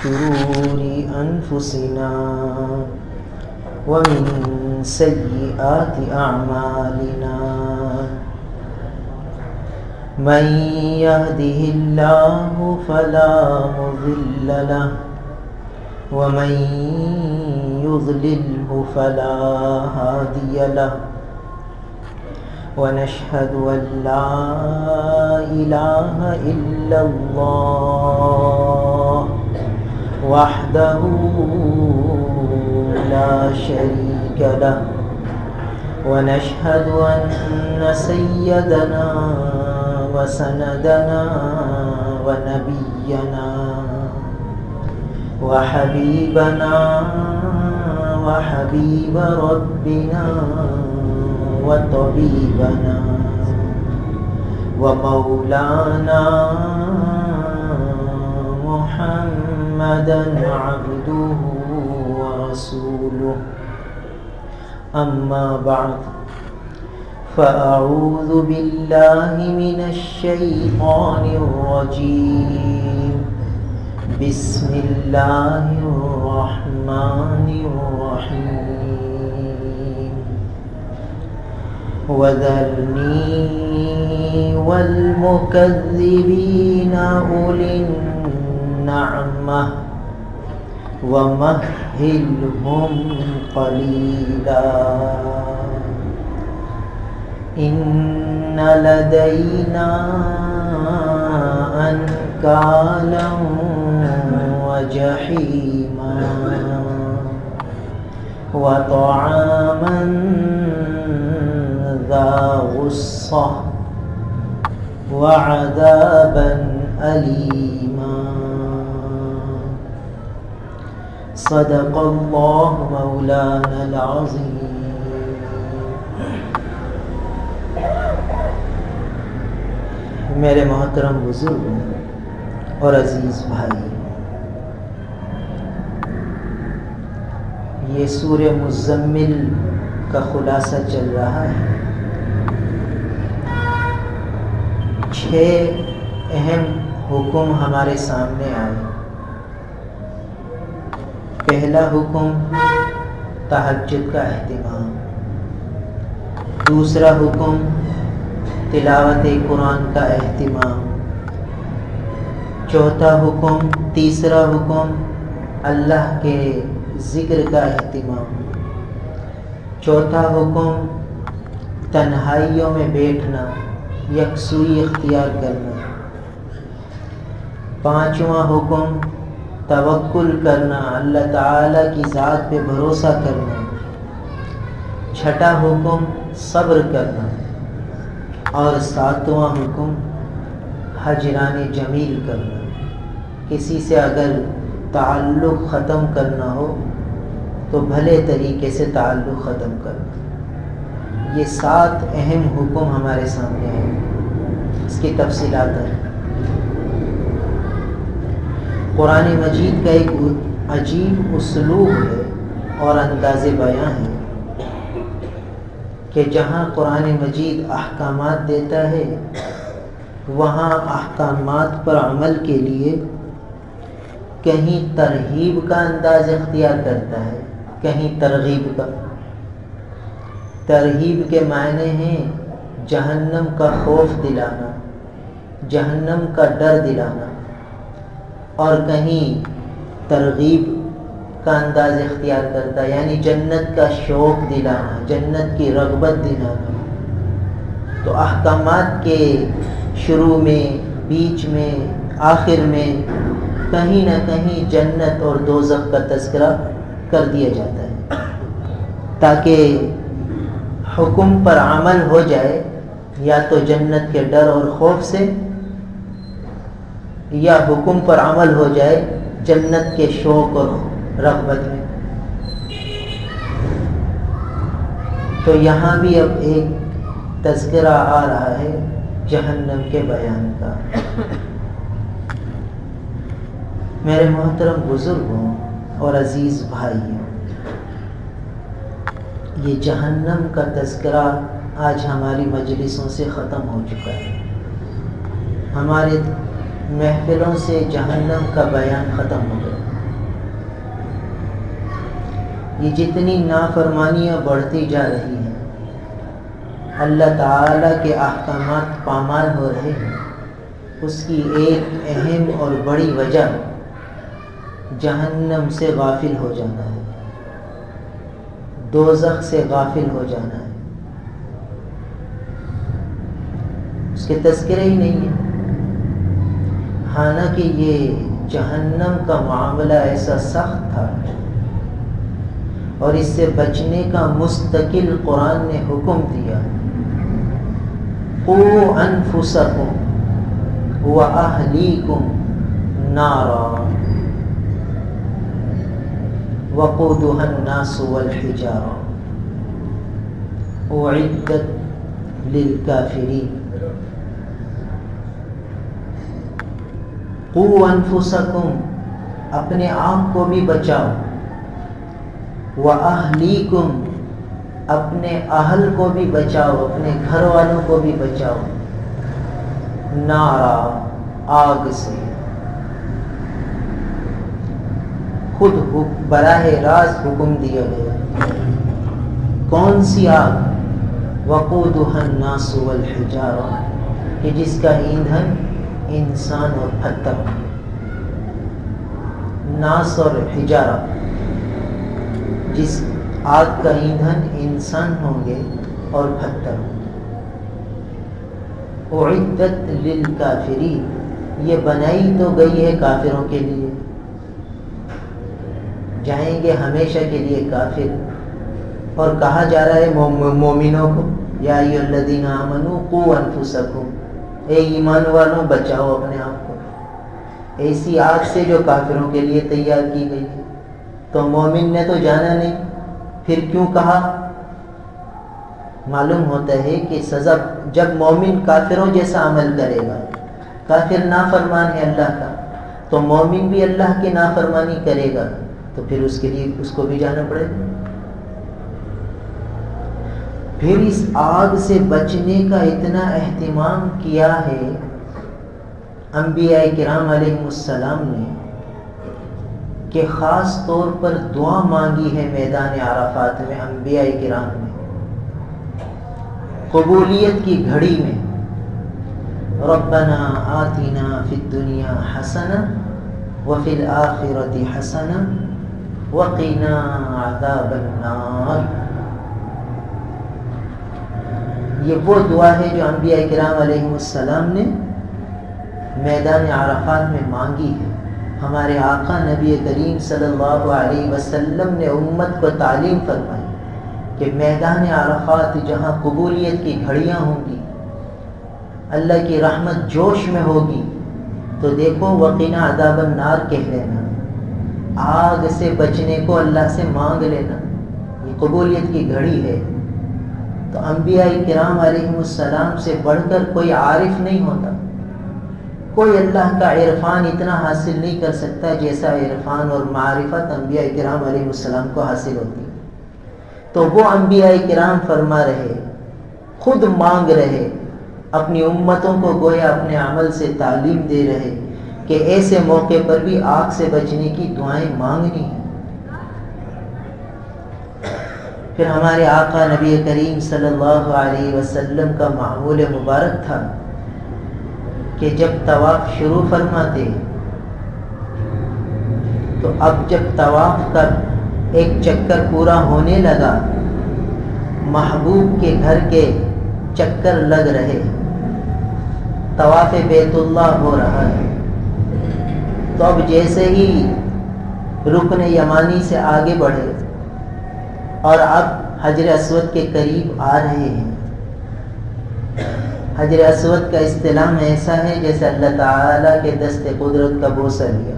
شرور أنفسنا ومن سيئات أعمالنا من يهده الله فلا مضل له ومن يضلله فلا هادي له ونشهد أن لا إله إلا الله وحده لا شريك له ونشهد أن سيدنا وسندنا ونبينا وحبيبنا وحبيب ربنا وطبيبنا ومولانا محمدا عبده ورسوله أما بعد فأعوذ بالله من الشيطان الرجيم بسم الله الرحمن الرحيم وذرني والمكذبين أولي النعمة ومهلهم قليلا إن لدينا أنكالا وجحيما وطعاما ذا غصة وعذابا أليما صدق الله مولانا العظيم. میرے محترم بزرگوں اور عزیز بھائی، یہ سورہ مزمل کا خلاصہ چل رہا ہے. 6 اہم حکم ہمارے سامنے آئے. پہلا حکم تہجد کا اہتمام، دوسرا حکم تلاوت قرآن کا اہتمام، چوتھا حکم، تیسرا حکم اللہ کے ذکر کا اہتمام، چوتھا حکم تنہائیوں میں بیٹھنا، یکسوئی اختیار کرنا، پانچواں حکم توکل کرنا، اللہ تعالیٰ کی ذات پہ بھروسہ کرنا، چھٹا حکم صبر کرنا، اور ساتواں حکم ہجران جمیل کرنا. کسی سے اگر تعلق ختم کرنا ہو تو بھلے طریقے سے تعلق ختم کرنا. یہ 7 اہم حکم ہمارے سامنے ہیں. اس کی تفصیلات ہیں. قرآن مجید کا ایک عجیب اسلوب ہے اور انداز بیان ہے کہ جہاں قرآن مجید احکامات دیتا ہے وہاں احکامات پر عمل کے لیے کہیں ترغیب کا انداز اختیار کرتا ہے، کہیں ترغیب کا. ترغیب کے معنی ہیں جہنم کا خوف دلانا، جہنم کا ڈر دلانا، اور کہیں ترغیب کا انداز اختیار کرتا ہے یعنی جنت کا شوق دلانا، جنت کی رغبت دلانا. تو احکامات کے شروع میں، بیچ میں، آخر میں کہیں نہ کہیں جنت اور دوزخ کا تذکرہ کر دیا جاتا ہے تاکہ حکم پر عمل ہو جائے یا تو جنت کے ڈر اور خوف سے، یا حکم پر عمل ہو جائے جنت کے شوق اور رغبت میں. تو یہاں بھی اب ایک تذکرہ آ رہا ہے جہنم کے بیان کا. میرے محترم بزرگوں اور عزیز بھائیوں، یہ جہنم کا تذکرہ آج ہماری مجلسوں سے ختم ہو چکا ہے. ہمارے محفلوں سے جہنم کا بیان ختم ہو گیا. یہ جتنی نافرمانیاں بڑھتی جا رہی ہیں، اللہ تعالیٰ کے احکامات پامال ہو رہے ہیں، اس کی ایک اہم اور بڑی وجہ جہنم سے غافل ہو جانا ہے، دوزخ سے غافل ہو جانا ہے، اس کے تذکرے ہی نہیں ہے۔ حالانکہ یہ جہنم کا معاملہ ایسا سخت تھا اور اس سے بچنے کا مستقل قرآن نے حکم دیا، قُوا أَنفُسَكُمْ وَأَهْلِيكُمْ نَارًا وَقُودُهَا النَّاسُ وَالْحِجَارَةُ أُعِدَّتْ لِلْكَافِرِينَ۔ قُوا أَنفُسَكُمْ، اپنے آپ کو بھی بچاؤ، وَأَهْلِيكُمْ، اپنے اہل کو بھی بچاؤ، اپنے گھر والوں کو بھی بچاؤ، نارا، آگ سے۔ خود براہ راست حکم دیا گیا، کون سی آگ؟ وَقُودُهَا النَّاسُ وَالْحِجَارَةُ، کہ جس کا ایندھن انسان اور پتھر، ناس اور حجارہ، جس آگ کا ایندھن انسان ہوں گے اور پتھر۔ اعدت للکافرین، یہ بنائی تو گئی ہے کافروں کے لیے، جائیں گے ہمیشہ کے لیے کافر، اور کہا جا رہا ہے مومنوں کو، یا ایھا الذین آمنوا قوا انفسکم، اے ایمان والوں بچاؤ اپنے آپ کو ایسی آگ سے جو کافروں کے لیے تیار کی گئی ہے۔ تو مومن نے تو جانا نہیں، پھر کیوں کہا؟ معلوم ہوتا ہے کہ سزا، جب مومن کافروں جیسا عمل کرے گا، کافر نافرمان ہے اللہ کا، تو مومن بھی اللہ کی نافرمانی کرے گا، تو پھر اس کے لیے اس کو بھی جانا پڑے گا۔ پھر اس آگ سے بچنے کا اتنا اہتمام کیا ہے انبیاء کرام علیہ السلام نے کہ خاص طور پر دعا مانگی ہے میدان عرفات میں انبیاء کرام نے، قبولیت کی گھڑی میں، ربنا آتنا فی الدنیا حسنہ وفی الآخرۃ حسنہ وقنا عذاب النار۔ یہ وہ دعا ہے جو انبیاء کرام علیہ السلام نے میدان عرفات میں مانگی ہے۔ ہمارے آقا نبی کریم صلی اللہ علیہ وسلم نے امت کو تعلیم فرمائی کہ میدان عرفات جہاں قبولیت کی گھڑیاں ہوں گی، اللہ کی رحمت جوش میں ہوگی، تو دیکھو وقنا عذاب النار کہہ لینا، آگ سے بچنے کو اللہ سے مانگ لینا، یہ قبولیت کی گھڑی ہے۔ تو انبیاء کرام علیہ السلام سے بڑھ کر کوئی عارف نہیں ہوتا، کوئی اللہ کا عرفان اتنا حاصل نہیں کر سکتا جیسا عرفان اور معرفت انبیاء کرام علیہ السلام کو حاصل ہوتی۔ تو وہ انبیاء کرام فرما رہے، خود مانگ رہے، اپنی امتوں کو گویا اپنے عمل سے تعلیم دے رہے کہ ایسے موقع پر بھی آگ سے بچنے کی دعائیں مانگنی ہیں۔ پھر ہمارے آقا نبی کریم صلی اللہ علیہ وسلم کا معمول مبارک تھا کہ جب طواف شروع فرماتے تو اب جب طواف کا ایک چکر پورا ہونے لگا، محبوب کے گھر کے چکر لگ رہے، طواف بیت اللہ ہو رہا ہے، تو اب جیسے ہی رکن یمانی سے آگے بڑھے اور اب حجر اسود کے قریب آ رہے ہیں، حجر اسود کا استلام ایسا ہے جیسے اللہ تعالیٰ کے دست قدرت کا بوسہ لیا،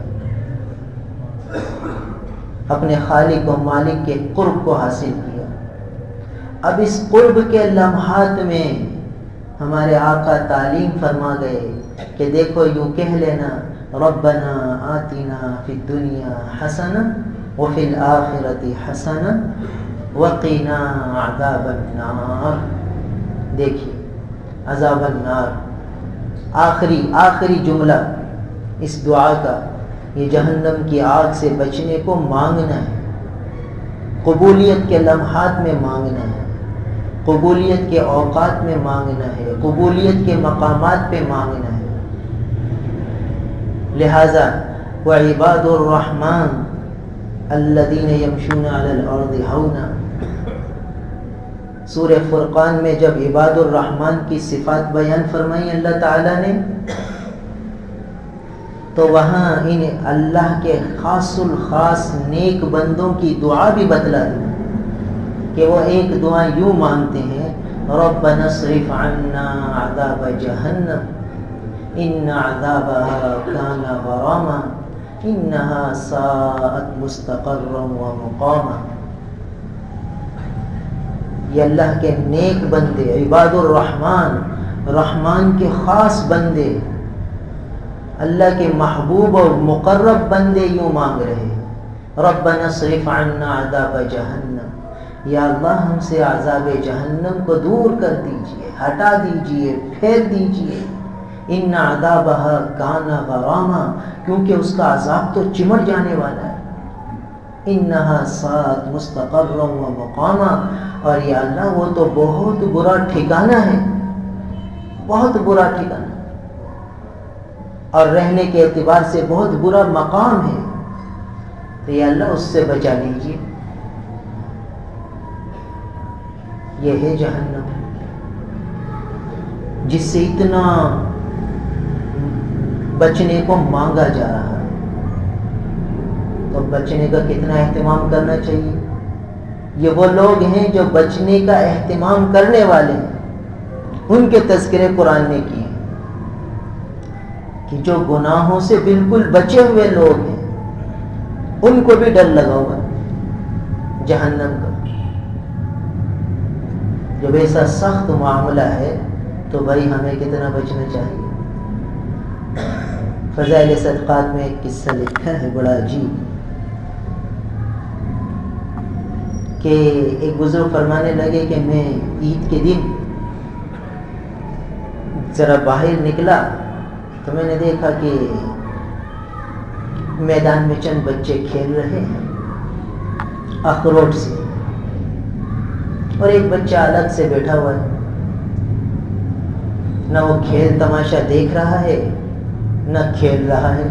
اپنے خالق و مالک کے قرب کو حاصل کیا۔ اب اس قرب کے لمحات میں ہمارے آقا تعلیم فرما گئے کہ دیکھو یوں کہہ لینا، ربنا آتنا فی الدنیا حسنہ وفی الآخرۃ حسنہ وقنا عذاب النار۔ دیکھیے عذاب النار آخری جملہ اس دعا کا، یہ جہنم کی آگ سے بچنے کو مانگنا ہے۔ قبولیت کے لمحات میں مانگنا ہے، قبولیت کے اوقات میں مانگنا ہے، قبولیت کے مقامات پہ مانگنا ہے۔ لہذا وعباد الرحمن الذین یمشون علی الارض ہونا، سورہ فرقان میں جب عباد الرحمن کی صفات بیان فرمائی اللہ تعالیٰ نے، تو وہاں ان اللہ کے خاص الخاص نیک بندوں کی دعا بھی بتلا دی کہ وہ ایک دعا یوں مانگتے ہیں، ربنا اصرف عنا عذاب جہنم ان عذابها کان غراما انها ساءت مستقرا ومقاما۔ یہ اللہ کے نیک بندے، عباد الرحمن، رحمان کے خاص بندے، اللہ کے محبوب اور مقرب بندے یوں مانگ رہے ہیں، ربنا اصرف عنا عذاب جہنم، یا اللہ ہم سے عذاب جہنم کو دور کر دیجئے، ہٹا دیجئے، پھیر دیجئے، ان عذابها کان غراما، کیونکہ اس کا عذاب تو چمٹ جانے والا ہے، انہا ساءت مستقرا ومقاما، اور یا اللہ وہ تو بہت برا ٹھکانہ ہے، بہت برا ٹھکانہ، اور رہنے کے اعتبار سے بہت برا مقام ہے، تو یا اللہ اس سے بچا لیجیے۔ یہ ہے جہنم جس سے اتنا بچنے کو مانگا جا رہا ہے، تو بچنے کا کتنا اہتمام کرنا چاہیے۔ یہ وہ لوگ ہیں جو بچنے کا اہتمام کرنے والے ہیں، ان کے تذکرے قرآن نے کیے کہ جو گناہوں سے بالکل بچے ہوئے لوگ ہیں ان کو بھی ڈر لگا ہوا جہنم کا۔ جب ایسا سخت معاملہ ہے تو بھائی ہمیں کتنا بچنا چاہیے۔ فضائل صدقات میں ایک قصہ لکھا ہے بڑا عجیب، کہ ایک بزرگ فرمانے لگے کہ میں عید کے دن ذرا باہر نکلا تو میں نے دیکھا کہ میدان میں چند بچے کھیل رہے ہیں اخروٹ سے، اور ایک بچہ الگ سے بیٹھا ہوا ہے، نہ وہ کھیل تماشا دیکھ رہا ہے نہ کھیل رہا ہے،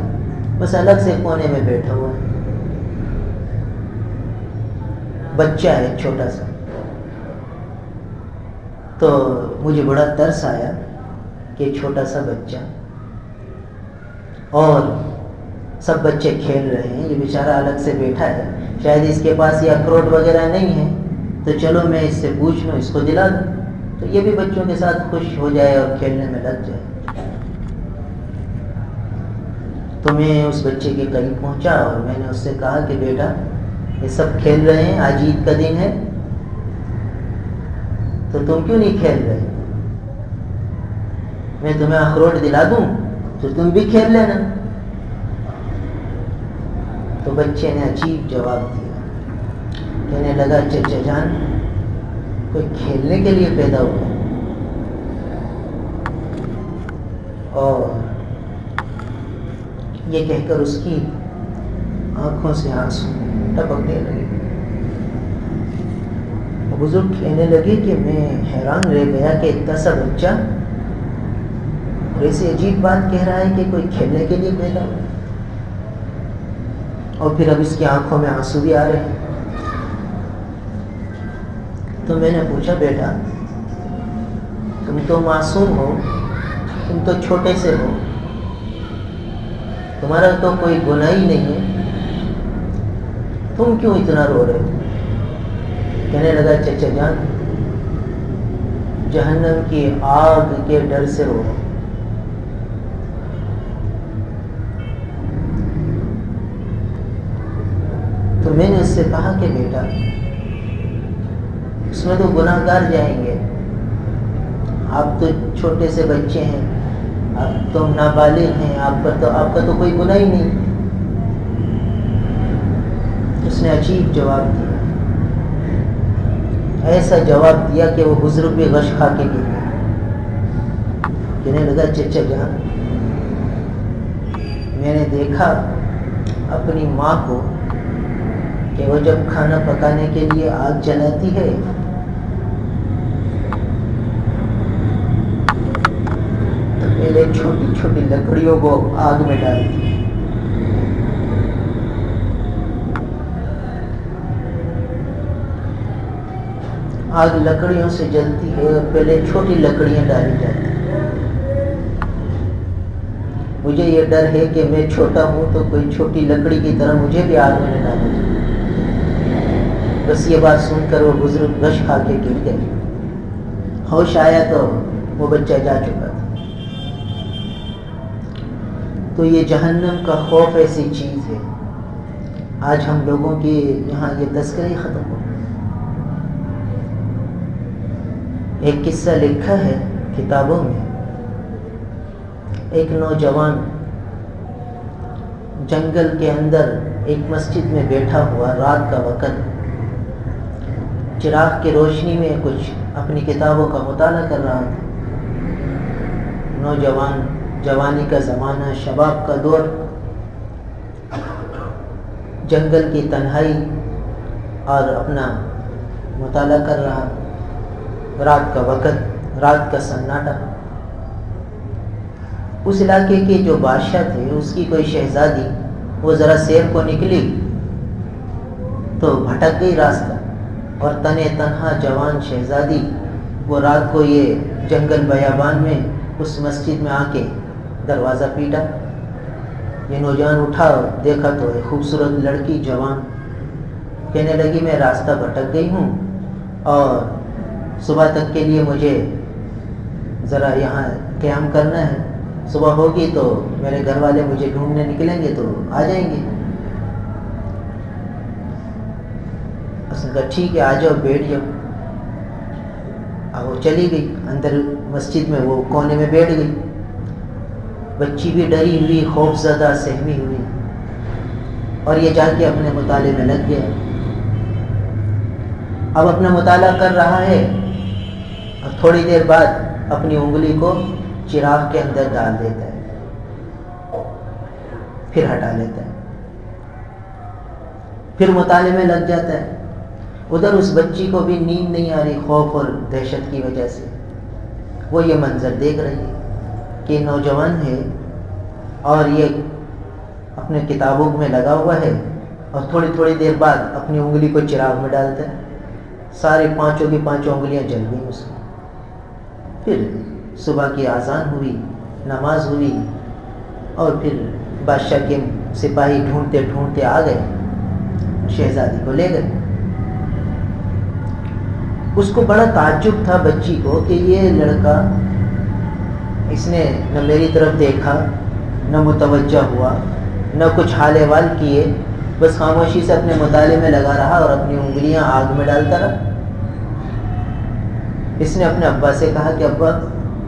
بس الگ سے کونے میں بیٹھا ہوا ہے، بچہ ہے چھوٹا سا۔ تو مجھے بڑا ترس آیا کہ چھوٹا سا بچہ اور سب بچے کھیل رہے ہیں، یہ بیچارہ الگ سے بیٹھا ہے، شاید اس کے پاس یہ اخروٹ وغیرہ نہیں ہے، تو چلو میں اس سے پوچھ لوں، اس کو دلا دوں تو یہ بھی بچوں کے ساتھ خوش ہو جائے اور کھیلنے میں لگ جائے۔ تو میں اس بچے کے قریب پہنچا اور میں نے اس سے کہا کہ بیٹا یہ سب کھیل رہے ہیں، آج عید کا دن ہے، تو تم کیوں نہیں کھیل رہے؟ میں تمہیں اخروٹ دلا دوں تو تم بھی کھیل لینا۔ تو بچے نے عجیب جواب دیا، کہنے لگا چچا جان کوئی کھیلنے کے لیے پیدا ہوا، اور یہ کہہ کر اس کی آنکھوں سے آنسو ٹپکنے لگے۔ بزرگ کہنے لگے کہ میں حیران رہ گیا کہ اتنا سا بچہ اور ایسی عجیب بات کہہ رہا ہے کہ کوئی کھیلنے کے لیے پیدا ہوا، اور پھر اب اس کی آنکھوں میں آنسو بھی آ رہے ہیں۔ تو میں نے پوچھا بیٹا تم تو معصوم ہو، تم تو چھوٹے سے ہو، تمہارا تو کوئی گناہ ہی نہیں ہے، تم کیوں اتنا رو رہے ہو؟ کہنے لگا چچا جان جہنم کی آگ کے ڈر سے رو رہا ہوں۔ تو میں نے اس سے کہا کہ بیٹا اس میں تو گناہ گار جائیں گے، آپ تو چھوٹے سے بچے ہیں، آپ تو نابالغ ہیں، آپ کا تو کوئی گناہ ہی نہیں۔ اس نے عجیب جواب دیا، ایسا جواب دیا کہ وہ بزرگ بھی غش کھا کے گر گئے۔ کہنے لگا چچا جان میں نے دیکھا اپنی ماں کو کہ وہ جب کھانا پکانے کے لیے آگ جلاتی ہے تو پہلے چھوٹی چھوٹی لکڑیوں کو آگ میں ڈالتی ہے. آگ لکڑیوں سے جلتی ہے اور پہلے چھوٹی لکڑیاں ڈالی جاتی ہیں. مجھے یہ ڈر ہے کہ میں چھوٹا ہوں تو کوئی چھوٹی لکڑی کی طرح مجھے بھی آگ میں نہ ڈالا جائے. بس یہ بات سن کر وہ بزرگ غش کھا کے گر گئے. ہوش آیا تو وہ بچہ جا چکا تھا. تو یہ جہنم کا خوف ایسی چیز ہے. آج ہم لوگوں کی یہاں یہ تذکرہ ختم ہو. ایک قصہ لکھا ہے کتابوں میں. ایک نوجوان جنگل کے اندر ایک مسجد میں بیٹھا ہوا رات کا وقت چراغ کی روشنی میں کچھ اپنی کتابوں کا مطالعہ کر رہا تھا. نوجوان، جوانی کا زمانہ، شباب کا دور، جنگل کی تنہائی اور اپنا مطالعہ کر رہا. رات کا وقت، رات کا سناٹا. اس علاقے کے جو بادشاہ تھے اس کی کوئی شہزادی وہ ذرا سیر کو نکلی تو بھٹک گئی راستہ، اور تنے تنہا جوان شہزادی وہ رات کو یہ جنگل بیابان میں اس مسجد میں آ کے دروازہ پیٹا. یہ نوجوان اٹھا اور دیکھا تو ایک خوبصورت لڑکی جوان کہنے لگی میں راستہ بھٹک گئی ہوں اور صبح تک کے لیے مجھے ذرا یہاں قیام کرنا ہے. صبح ہوگی تو میرے گھر والے مجھے ڈھونڈنے نکلیں گے تو آ جائیں گے. اس نے کہا ٹھیک ہے آ جاؤ، بیٹھ جاؤ. اب وہ چلی گئی اندر مسجد میں، وہ کونے میں بیٹھ گئی. بچی بھی ڈری ہوئی، خوف زدہ، سہمی ہوئی، اور یہ جا کے اپنے مطالعے میں لگ گیا. اب اپنا مطالعہ کر رہا ہے اور تھوڑی دیر بعد اپنی انگلی کو چراغ کے اندر ڈال دیتا ہے، پھر ہٹا لیتا ہے، پھر مطالعے میں لگ جاتا ہے. ادھر اس بچی کو بھی نیند نہیں آ رہی، خوف اور دہشت کی وجہ سے. وہ یہ منظر دیکھ رہی ہے کہ نوجوان ہے اور یہ اپنے کتابوں میں لگا ہوا ہے اور تھوڑی تھوڑی دیر بعد اپنی انگلی کو چراغ میں ڈالتا ہے. سارے پانچوں کی پانچوں انگلیاں جل گئیں اس میں. پھر صبح کی اذان ہوئی، نماز ہوئی، اور پھر بادشاہ کے سپاہی ڈھونڈتے ڈھونڈتے آ گئے، شہزادی کو لے گئے. اس کو بڑا تعجب تھا بچی کو کہ یہ لڑکا، اس نے نہ میری طرف دیکھا، نہ متوجہ ہوا، نہ کچھ حال احوال کیے، بس خاموشی سے اپنے مطالعے میں لگا رہا اور اپنی انگلیاں آگ میں ڈالتا رہا. اس نے اپنے ابا سے کہا کہ ابا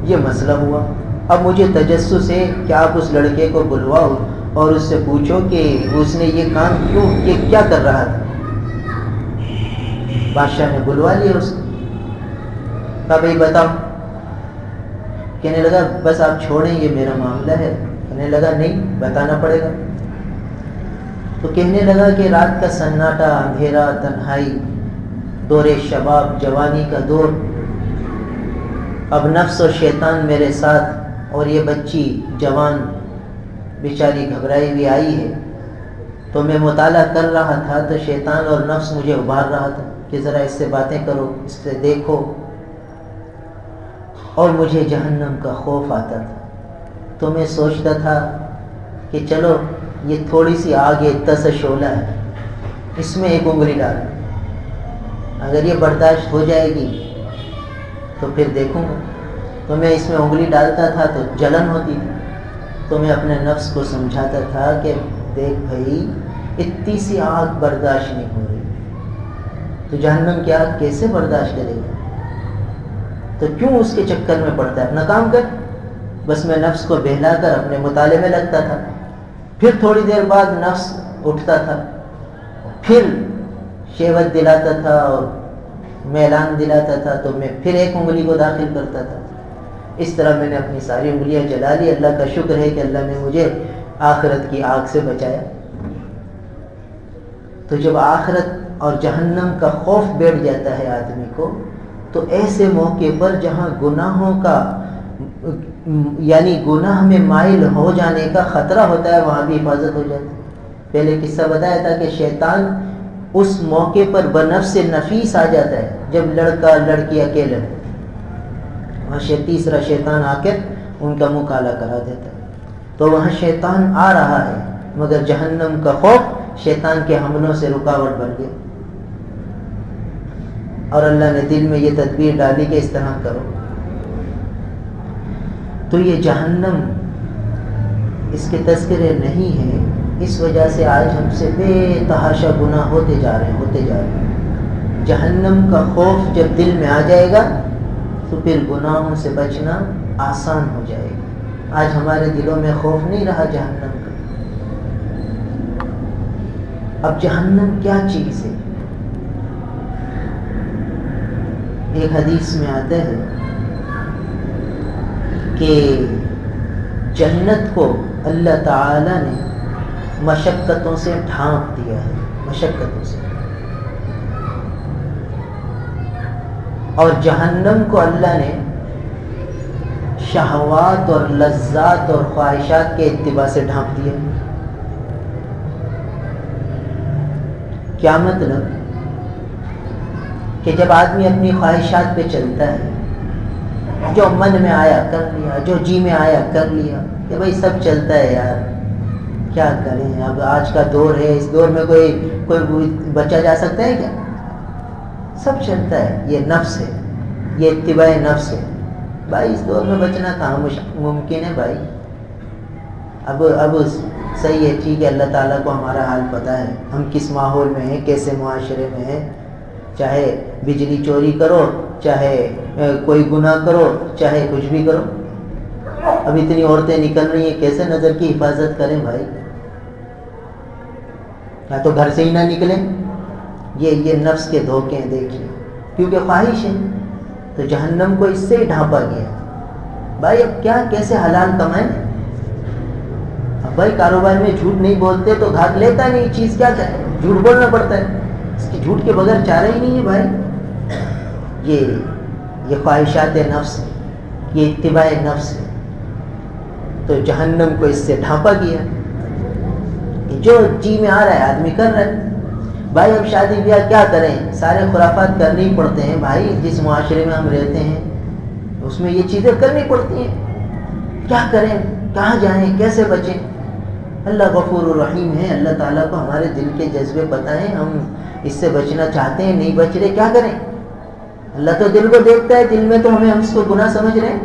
یہ مسئلہ ہوا، اب مجھے تجسس ہے کہ آپ اس لڑکے کو بلواؤ اور اس سے پوچھو کہ اس نے یہ کام کیوں، یہ کیا کر رہا تھا. بادشاہ نے بلوا لیا اس کو. کہا بھائی بتاؤ. کہنے لگا بس آپ چھوڑیں، یہ میرا معاملہ ہے. کہنے لگا نہیں، بتانا پڑے گا. تو کہنے لگا کہ رات کا سناٹا، اندھیرا، تنہائی، دور شباب، جوانی کا دور، اب نفس و شیطان میرے ساتھ، اور یہ بچی جوان بیچاری گھبرائی ہوئی آئی ہے. تو میں مطالعہ کر رہا تھا تو شیطان اور نفس مجھے ابھار رہا تھا کہ ذرا اس سے باتیں کرو، اس سے دیکھو، اور مجھے جہنم کا خوف آتا تھا. تو میں سوچتا تھا کہ چلو یہ تھوڑی سی آگ ہے، اتنا سا شعلہ ہے، اس میں ایک انگلی ڈال، اگر یہ برداشت ہو جائے گی تو پھر دیکھوں گا. تو میں اس میں انگلی ڈالتا تھا تو جلن ہوتی تھی. تو میں اپنے نفس کو سمجھاتا تھا کہ دیکھ بھائی اتنی سی آگ برداشت نہیں ہو رہی تو جہنم کی آگ کیسے برداشت کرے گا. تو کیوں اس کے چکر میں پڑتا ہے، اپنا کام کر. بس میں نفس کو بہلا کر اپنے مطالعے میں لگتا تھا. پھر تھوڑی دیر بعد نفس اٹھتا تھا، پھر شہوت دلاتا تھا اور میلان دلاتا تھا، تو میں پھر ایک انگلی کو داخل کرتا تھا. اس طرح میں نے اپنی ساری انگلیاں جلا لی. اللہ کا شکر ہے کہ اللہ نے مجھے آخرت کی آگ سے بچایا. تو جب آخرت اور جہنم کا خوف بیٹھ جاتا ہے آدمی کو، تو ایسے موقع پر جہاں گناہوں کا یعنی گناہ میں مائل ہو جانے کا خطرہ ہوتا ہے، وہاں بھی حفاظت ہو جاتی ہے۔ پہلے قصہ بتایا تھا کہ شیطان اس موقع پر بنفس نفیس آ جاتا ہے جب لڑکا لڑکی اکیلے، وہاں تیسرا شیطان آ کے ان کا منہ کالا کرا دیتا ہے۔ تو وہاں شیطان آ رہا ہے، مگر جہنم کا خوف شیطان کے حملوں سے رکاوٹ بن گیا، اور اللہ نے دل میں یہ تدبیر ڈالی کہ اس طرح کرو۔ تو یہ جہنم، اس کے تذکرے نہیں ہیں، اس وجہ سے آج ہم سے بے تحاشا گناہ ہوتے جا رہے ہیں۔ جہنم کا خوف جب دل میں آ جائے گا تو پھر گناہوں سے بچنا آسان ہو جائے گا۔ آج ہمارے دلوں میں خوف نہیں رہا جہنم کا۔ اب جہنم کیا چیز ہے؟ ایک حدیث میں آتا ہے کہ جنت کو اللہ تعالی نے مشقتوں سے ڈھانپ دیا ہے، مشقتوں سے، اور جہنم کو اللہ نے شہوات اور لذات اور خواہشات کے اتباع سے ڈھانپ دیا ہے۔ کیا مطلب؟ کہ جب آدمی اپنی خواہشات پہ چلتا ہے، جو من میں آیا کر لیا، جو جی میں آیا کر لیا، کہ بھائی سب چلتا ہے یار، کیا کریں، اب آج کا دور ہے، اس دور میں کوئی بچا جا سکتا ہے کیا؟ سب چلتا ہے، یہ نفس ہے، یہ اتباع نفس ہے۔ بھائی اس دور میں بچنا کہاں ممکن ہے بھائی؟ اب صحیح ہے، ٹھیک ہے، اللہ تعالیٰ کو ہمارا حال پتہ ہے، ہم کس ماحول میں ہیں، کیسے معاشرے میں ہیں، چاہے بجلی چوری کرو، چاہے کوئی گناہ کرو، چاہے کچھ بھی کرو۔ اب اتنی عورتیں نکل رہی ہیں، کیسے نظر کی حفاظت کریں بھائی؟ یا تو گھر سے ہی نہ نکلیں۔ یہ نفس کے دھوکے ہیں، دیکھیے، کیونکہ خواہش ہے، تو جہنم کو اس سے ہی ڈھانپا گیا۔ بھائی اب کیا، کیسے حلال کمائیں؟ اب بھائی کاروبار میں جھوٹ نہیں بولتے تو گھاٹ لیتا نہیں، چیز کیا کرے، جھوٹ بولنا پڑتا ہے، اس کی جھوٹ کے بغیر چارہ ہی نہیں ہے بھائی۔ یہ خواہشات نفس ہے، یہ اتباع نفس ہے، تو جہنم کو اس سے ڈھانپا گیا، جو جی میں آ رہا ہے آدمی کر رہا ہے۔ بھائی اب شادی بیاہ کیا کریں، سارے خرافات کرنے ہی پڑتے ہیں بھائی، جس معاشرے میں ہم رہتے ہیں اس میں یہ چیزیں کرنی پڑتی ہیں، کیا کریں، کہاں جائیں، کیسے بچیں؟ اللہ غفور الرحیم ہے، اللہ تعالیٰ کو ہمارے دل کے جذبے پتہ ہیں، ہم اس سے بچنا چاہتے ہیں، نہیں بچ رہے، کیا کریں؟ اللہ تو دل کو دیکھتا ہے، دل میں تو ہم اس کو گناہ سمجھ رہے ہیں،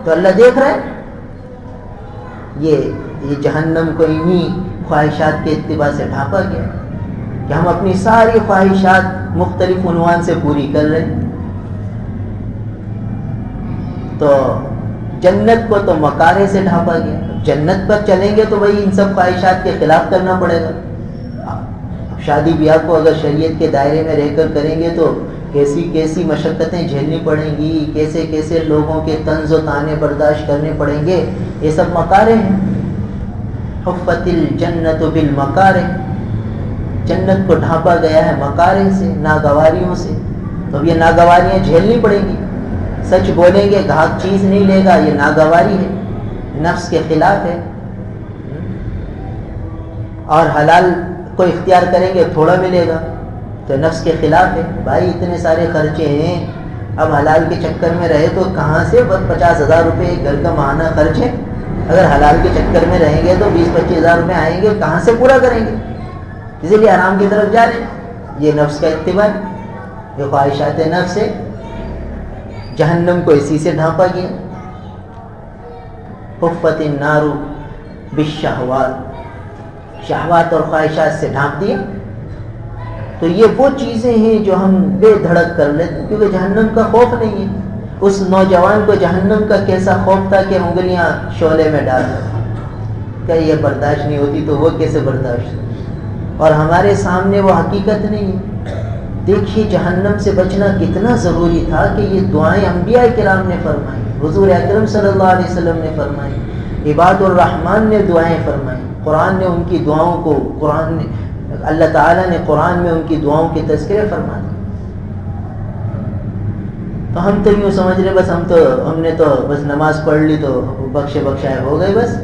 تو اللہ دیکھ رہا ہے۔ یہ جہنم کو انہی خواہشات کے اتباع سے ڈھانپا گیا کہ ہم اپنی ساری خواہشات مختلف عنوان سے پوری کر رہے ہیں۔ تو جنت کو تو مکارے سے ڈھانپا گیا، جنت پر چلیں گے تو وہی ان سب خواہشات کے خلاف کرنا پڑے گا۔ اب شادی بیاہ کو اگر شریعت کے دائرے میں رہ کر کریں گے تو کیسی مشقتیں جھیلنی پڑیں گی، کیسے لوگوں کے طنز و طعنے برداشت کرنے پڑیں گے، یہ سب مکارے ہیں۔ حفت الجنت بالمکارہ، جنت کو ڈھانپا گیا ہے مکارے سے، ناگواریوں سے، تو اب یہ ناگواریاں جھیلنی پڑیں گی۔ سچ بولیں گے گاہک چیز نہیں لے گا، یہ ناگواری ہے، نفس کے خلاف ہے، اور حلال کو اختیار کریں گے تھوڑا ملے گا تو نفس کے خلاف ہے۔ بھائی اتنے سارے خرچے ہیں، اب حلال کے چکر میں رہے تو کہاں سے 50,000 روپے ایک گھر کا ماہانہ خرچ ہے، اگر حلال کے چکر میں رہیں گے تو 20-25 روپے آئیں گے، کہاں سے پورا کریں گے؟ اسی لیے حرام کی طرف جا رہے ہیں۔ یہ نفس کا اتباع، یہ خواہشات نفس ہے، جہنم کو اسی سے ڈھانپا گیا۔ حفت النار بالشہوات، شہوات اور خواہشات سے ڈھانپ دیا۔ تو یہ وہ چیزیں ہیں جو ہم بے دھڑک کر لیتے ہیں، کیونکہ جہنم کا خوف نہیں ہے۔ اس نوجوان کو جہنم کا کیسا خوف تھا کہ انگلیاں شعلے میں ڈال کہ یہ برداشت نہیں ہوتی تو وہ کیسے برداشت، اور ہمارے سامنے وہ حقیقت نہیں ہے۔ دیکھیے جہنم سے بچنا کتنا ضروری تھا کہ یہ دعائیں انبیاء کرام نے فرمائی، حضور اکرم صلی اللہ علیہ وسلم نے فرمائی، عباد الرحمن نے دعائیں فرمائی، قرآن نے ان کی دعاؤں کو اللہ تعالیٰ نے قرآن میں ان کی دعاؤں کے تذکرے فرما دیے. تو ہم تو یوں سمجھ رہے بس ہم نے تو بس نماز پڑھ لی تو بخشائے ہو گئے، بس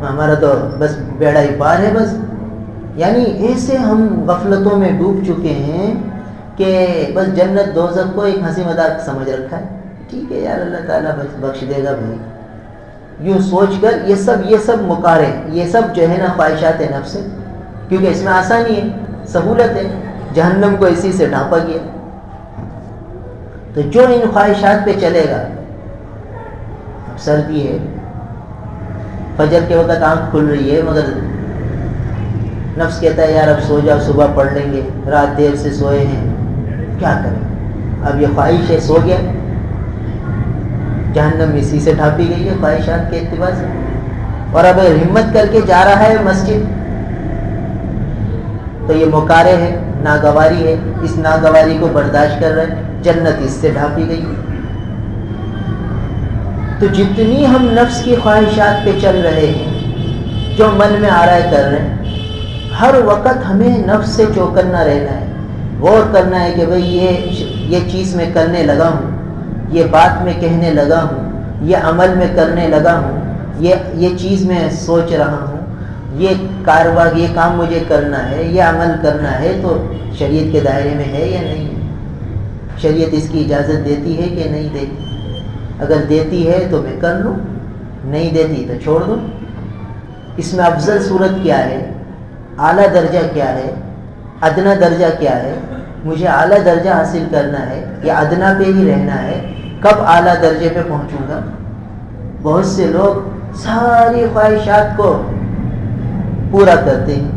ہمارا تو بس بیڑا ہی پار ہے بس. یعنی ایسے ہم غفلتوں میں ڈوب چکے ہیں کہ بس جنت دوزخ کو ایک ہنسی مذاق سمجھ رکھا ہے. ٹھیک ہے یار اللہ تعالیٰ بس بخش دے گا بھائی، یوں سوچ کر یہ سب مکارے، یہ سب جو ہے نا خواہشات نفس ہے، کیونکہ اس میں آسانی ہے، سہولت ہے، جہنم کو اسی سے ڈھانپا گیا. تو جو ان خواہشات پہ چلے گا، اب سردی ہے، فجر کے وقت آنکھ کھل رہی ہے مگر نفس کہتا ہے یار اب سو جاؤ، صبح پڑھ لیں گے، رات دیر سے سوئے ہیں، کیا کریں. اب یہ خواہش ہے، سو گیا، جہنم اسی سے ڈھانپی گئی ہے خواہشات کے اتباع سے. اور اب ہمت کر کے جا رہا ہے مسجد تو یہ مکارے ہے، ناگواری ہے، اس ناگواری کو برداشت کر رہے ہیں، جنت اس سے ڈھانپی گئی. تو جتنی ہم نفس کی خواہشات پہ چل رہے ہیں، جو من میں آ رہا ہے کر رہے ہیں، ہر وقت ہمیں نفس سے چوکنا رہنا ہے، غور کرنا ہے کہ بھئی یہ چیز میں کرنے لگا ہوں، یہ بات میں کہنے لگا ہوں، یہ عمل میں کرنے لگا ہوں، یہ چیز میں سوچ رہا ہوں، یہ کام مجھے کرنا ہے، یہ عمل کرنا ہے، تو شریعت کے دائرے میں ہے یا نہیں ہے؟ شریعت اس کی اجازت دیتی ہے کہ نہیں دیتی؟ اگر دیتی ہے تو میں کر لوں، نہیں دیتی تو چھوڑ دوں. اس میں افضل صورت کیا ہے، اعلیٰ درجہ کیا ہے، ادنا درجہ کیا ہے؟ مجھے اعلیٰ درجہ حاصل کرنا ہے یا ادنا پہ ہی رہنا ہے؟ کب اعلیٰ درجے پہ پہنچوں گا؟ بہت سے لوگ ساری خواہشات کو پورا کرتے ہیں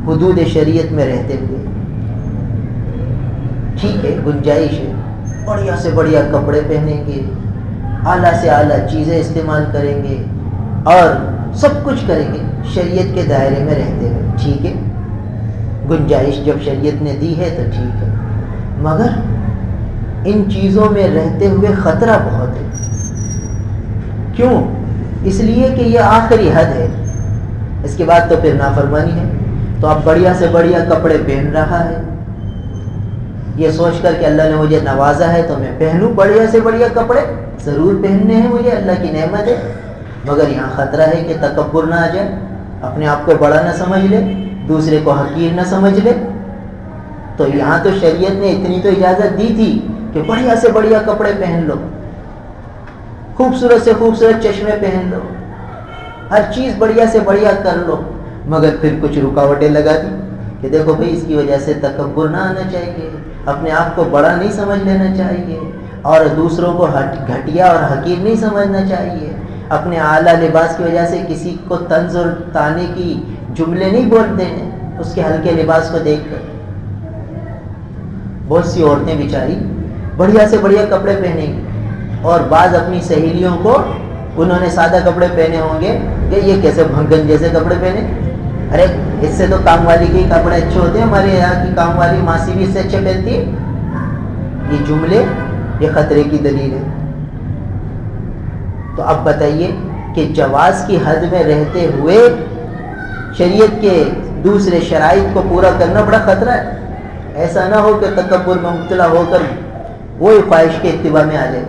حدود شریعت میں رہتے ہوئے. ٹھیک ہے، گنجائش ہے، بڑھیا سے بڑھیا کپڑے پہنیں گے، اعلیٰ سے اعلیٰ چیزیں استعمال کریں گے اور سب کچھ کریں گے شریعت کے دائرے میں رہتے ہوئے. ٹھیک ہے، گنجائش جب شریعت نے دی ہے تو ٹھیک ہے، مگر ان چیزوں میں رہتے ہوئے خطرہ بہت ہے. کیوں؟ اس لیے کہ یہ آخری حد ہے، اس کے بعد تو پھر نافرمانی ہے. تو اب بڑھیا سے بڑھیا کپڑے پہن رہا ہے، یہ سوچ کر کہ اللہ نے مجھے نوازا ہے تو میں پہنوں بڑھیا سے بڑھیا کپڑے، ضرور پہننے ہیں مجھے، اللہ کی نعمت ہے. مگر یہاں خطرہ ہے کہ تکبر نہ آ جائے، اپنے آپ کو بڑا نہ سمجھ لے، دوسرے کو حقیر نہ سمجھ لے. تو یہاں تو شریعت نے اتنی تو اجازت دی تھی کہ بڑھیا سے بڑھیا کپڑے پہن لو، خوبصورت سے خوبصورت چشمے پہن لو، ہر چیز بڑھیا سے بڑھیا کر لو. مگر پھر کچھ رکاوٹیں لگا دی کہ دیکھو بھئی اس کی وجہ سے تکبر نہ آنا چاہیے، اپنے آپ کو بڑا نہیں سمجھ لینا چاہیے، اور دوسروں کو گھٹیا اور حقیر نہیں سمجھنا چاہیے. اپنے اعلیٰ لباس کی وجہ سے کسی کو طنز اور طعنے کی جملے نہیں بول دینے اس کے ہلکے لباس کو دیکھ کر. بہت سی عورتیں بیچاری بڑھیا سے بڑھیا کپڑے پہنیں گی اور بعض اپنی سہیلیوں کو انہوں نے سادہ کپڑے پہنے ہوں گے کہ یہ کیسے بھنگن جیسے کپڑے پہنے، ارے اس سے تو کام والی کے کپڑے اچھے ہوتے ہیں، ہمارے یہاں کی کام والی ماسی بھی اس سے اچھے پہنتی ہے. یہ جملے یہ خطرے کی دلیل ہے. تو اب بتائیے کہ جواز کی حد میں رہتے ہوئے شریعت کے دوسرے شرائط کو پورا کرنا بڑا خطرہ ہے. ایسا نہ ہو کہ تکبر میں مبتلا ہو کر وہی خواہش کے اتباع میں آ جائے.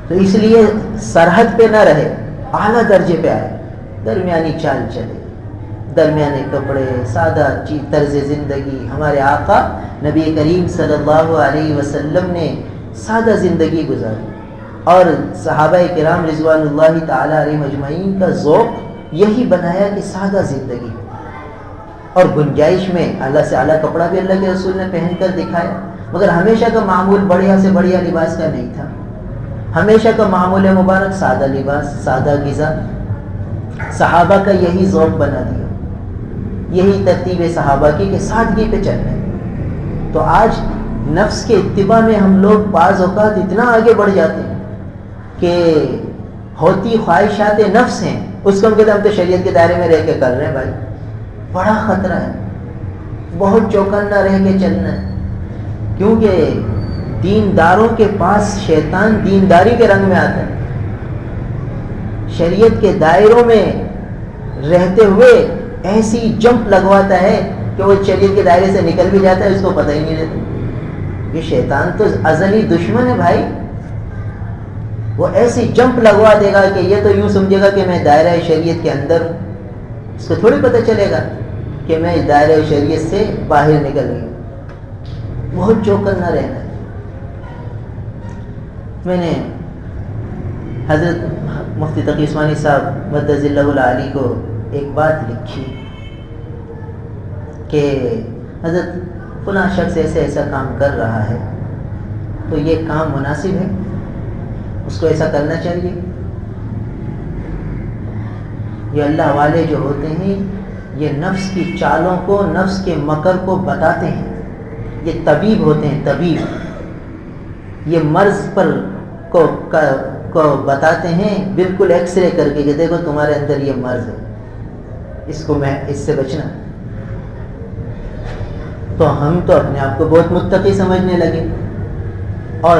تو اس لیے سرحد پہ نہ رہے، اعلیٰ درجے پہ آئے، درمیانی چال چلے، درمیانے کپڑے، سادہ طرز زندگی. ہمارے آقا نبی کریم صلی اللہ علیہ وسلم نے سادہ زندگی گزاری اور صحابہ کرام رضوان اللہ تعالی علیہم اجمعین کا ذوق یہی بنایا کہ سادہ زندگی. اور گنجائش میں اعلیٰ سے اعلیٰ کپڑا بھی اللہ کے رسول نے پہن کر دکھایا، مگر ہمیشہ کا معمول بڑھیا سے بڑھیا لباس کا نہیں تھا. ہمیشہ کا معمول مبارک سادہ لباس، سادہ غذا. صحابہ کا یہی ذوق بنا دیا، یہی ترتیب صحابہ کی کہ سادگی پہ چلنا ہے. تو آج نفس کے اتباع میں ہم لوگ بعض اوقات اتنا آگے بڑھ جاتے ہیں کہ ہوتی خواہشات نفس ہیں اس کو ہم کہتے ہیں ہم تو شریعت کے دائرے میں رہ کے کر رہے ہیں. بھائی بڑا خطرہ ہے، بہت چوکنا رہ کے چلنا ہے، کیونکہ دینداروں کے پاس شیطان دینداری کے رنگ میں آتا ہے. شریعت کے دائروں میں رہتے ہوئے ایسی جمپ لگواتا ہے کہ وہ شریعت کے دائرے سے نکل بھی جاتا ہے، اس کو پتہ ہی نہیں رہتا۔ یہ شیطان تو ازلی دشمن ہے بھائی، وہ ایسی جمپ لگوا دے گا کہ یہ تو یوں سمجھے گا کہ میں دائرہ شریعت کے اندر ہوں، اس کو تھوڑی پتہ چلے گا کہ میں اس دائرہ شریعت سے باہر نکل گئی۔ بہت چوکنا رہنا ہے۔ میں نے حضرت مفتی تقی عثمانی صاحب مدد اللہ العالی کو ایک بات لکھی کہ حضرت فلاں شخص ایسے ایسا کام کر رہا ہے، تو یہ کام مناسب ہے، اس کو ایسا کرنا چاہیے۔ یہ اللہ والے جو ہوتے ہیں یہ نفس کی چالوں کو، نفس کے مکر کو بتاتے ہیں۔ یہ طبیب ہوتے ہیں، طبیب، یہ مرض پر کو بتاتے ہیں بالکل ایکس رے کر کے کہ دیکھو تمہارے اندر یہ مرض ہے، اس سے بچنا۔ تو ہم تو اپنے آپ کو بہت متقی سمجھنے لگے، اور